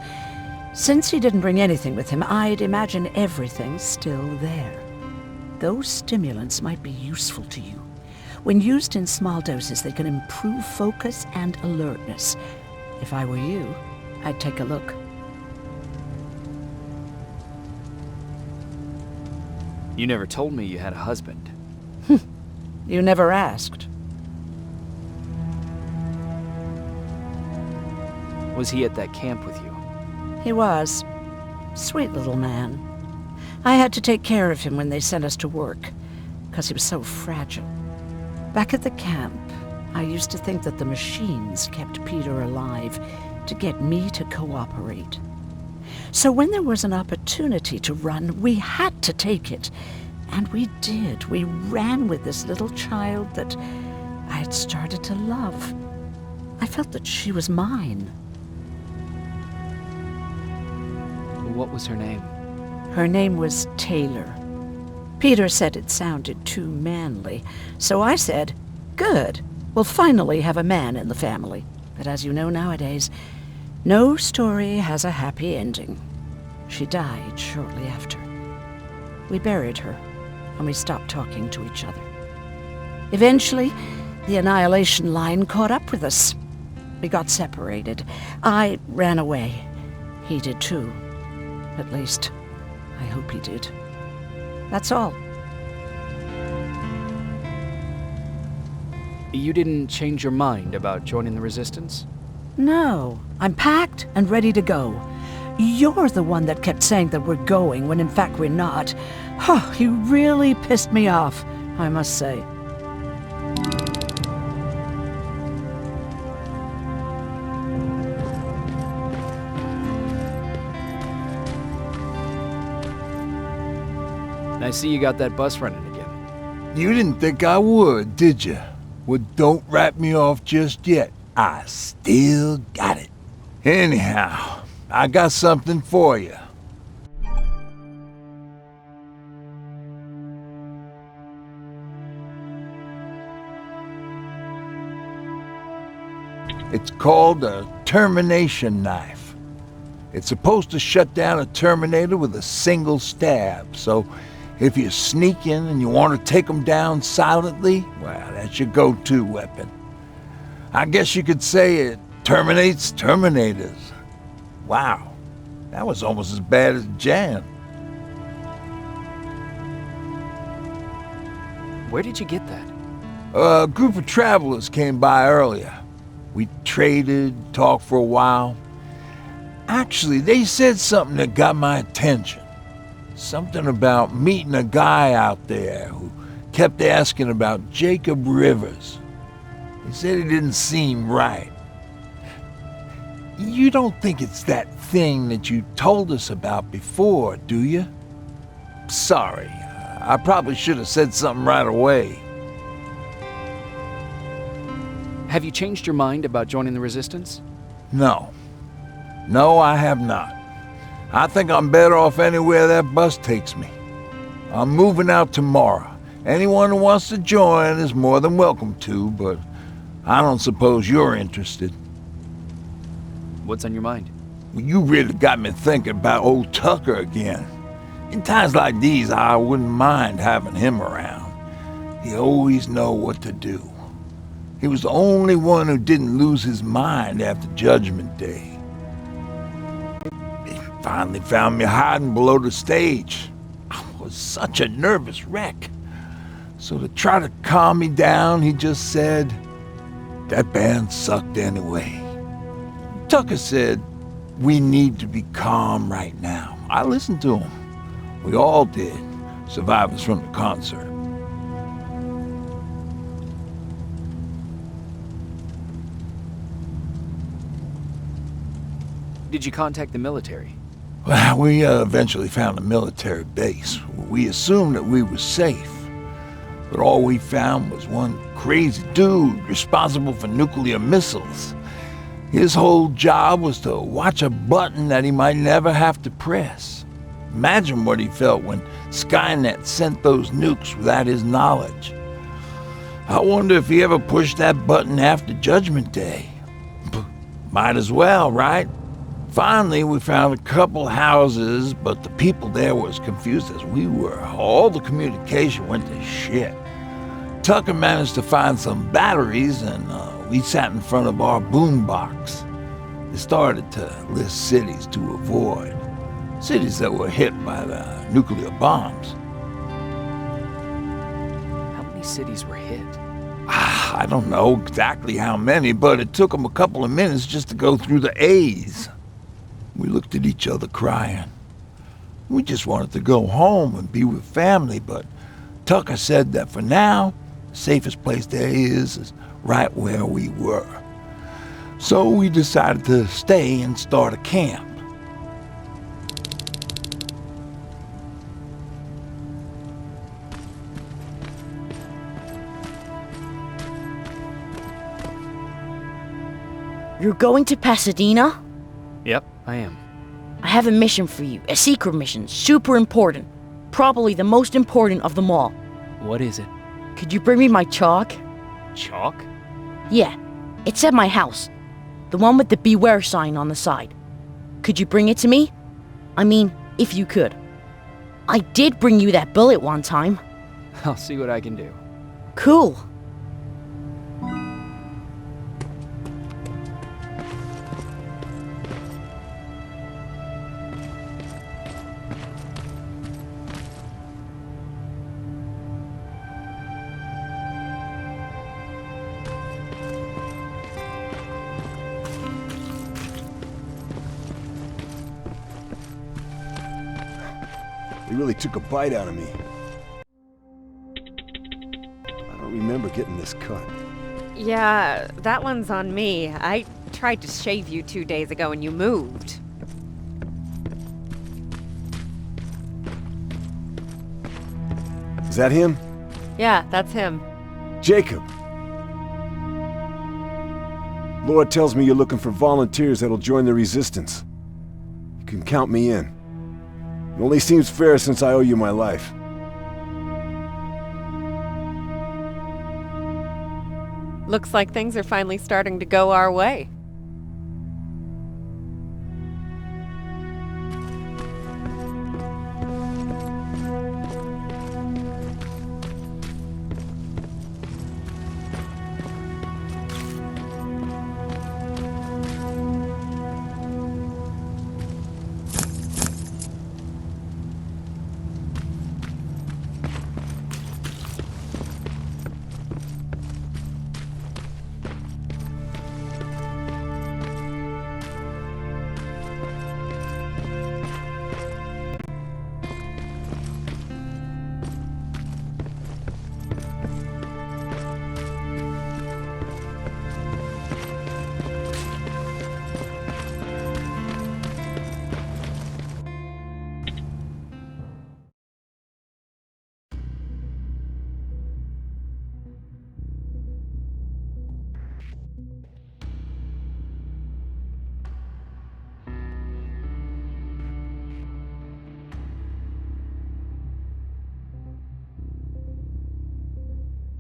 Since he didn't bring anything with him, I'd imagine everything's still there. Those stimulants might be useful to you. When used in small doses, they can improve focus and alertness. If I were you, I'd take a look. You never told me you had a husband. You never asked. Was he at that camp with you? He was. Sweet little man. I had to take care of him when they sent us to work, because he was so fragile. Back at the camp, I used to think that the machines kept Peter alive to get me to cooperate. So when there was an opportunity to run, we had to take it. And we did. We ran with this little child that I had started to love. I felt that she was mine. What was her name? Her name was Taylor. Peter said it sounded too manly, so I said, good, we'll finally have a man in the family. But as you know nowadays, no story has a happy ending. She died shortly after. We buried her, and we stopped talking to each other. Eventually, the Annihilation Line caught up with us. We got separated. I ran away. He did too. At least, I hope he did. That's all. You didn't change your mind about joining the Resistance? No, I'm packed and ready to go. You're the one that kept saying that we're going when in fact we're not. Oh, you really pissed me off, I must say. I see you got that bus running again. You didn't think I would, did you? Well, don't wrap me off just yet. I still got it. Anyhow, I got something for you. It's called a termination knife. It's supposed to shut down a Terminator with a single stab, so if you sneak in and you want to take them down silently, well, that's your go-to weapon. I guess you could say it terminates Terminators. Wow, that was almost as bad as Jan. Where did you get that? A group of travelers came by earlier. We traded, talked for a while. Actually, they said something that got my attention. Something about meeting a guy out there who kept asking about Jacob Rivers. He said he didn't seem right. You don't think it's that thing that you told us about before, do you? Sorry, I probably should have said something right away. Have you changed your mind about joining the Resistance? No. No, I have not. I think I'm better off anywhere that bus takes me. I'm moving out tomorrow. Anyone who wants to join is more than welcome to, but I don't suppose you're interested. What's on your mind? Well, you really got me thinking about old Tucker again. In times like these, I wouldn't mind having him around. He always know what to do. He was the only one who didn't lose his mind after Judgment Day. He finally found me hiding below the stage. I was such a nervous wreck. So to try to calm me down, he just said, "That band sucked anyway." Tucker said, "We need to be calm right now." I listened to him. We all did, survivors from the concert. Did you contact the military? Well, we eventually found a military base. We assumed that we were safe. But all we found was one crazy dude responsible for nuclear missiles. His whole job was to watch a button that he might never have to press. Imagine what he felt when Skynet sent those nukes without his knowledge. I wonder if he ever pushed that button after Judgment Day. Might as well, right? Finally, we found a couple houses, but the people there were as confused as we were. All the communication went to shit. Tucker managed to find some batteries, and we sat in front of our boombox. They started to list cities to avoid. Cities that were hit by the nuclear bombs. How many cities were hit? I don't know exactly how many, but it took them a couple of minutes just to go through the A's. We looked at each other crying. We just wanted to go home and be with family, but Tucker said that for now, the safest place there is right where we were. So we decided to stay and start a camp. You're going to Pasadena? Yep, I am. I have a mission for you. A secret mission. Super important. Probably the most important of them all. What is it? Could you bring me my chalk? Chalk? Yeah. It's at my house. The one with the beware sign on the side. Could you bring it to me? I mean, if you could. I did bring you that bullet one time. I'll see what I can do. Cool. He really took a bite out of me. I don't remember getting this cut. Yeah, that one's on me. I tried to shave you 2 days ago and you moved. Is that him? Yeah, that's him. Jacob! Laura tells me you're looking for volunteers that'll join the resistance. You can count me in. It only seems fair since I owe you my life. Looks like things are finally starting to go our way.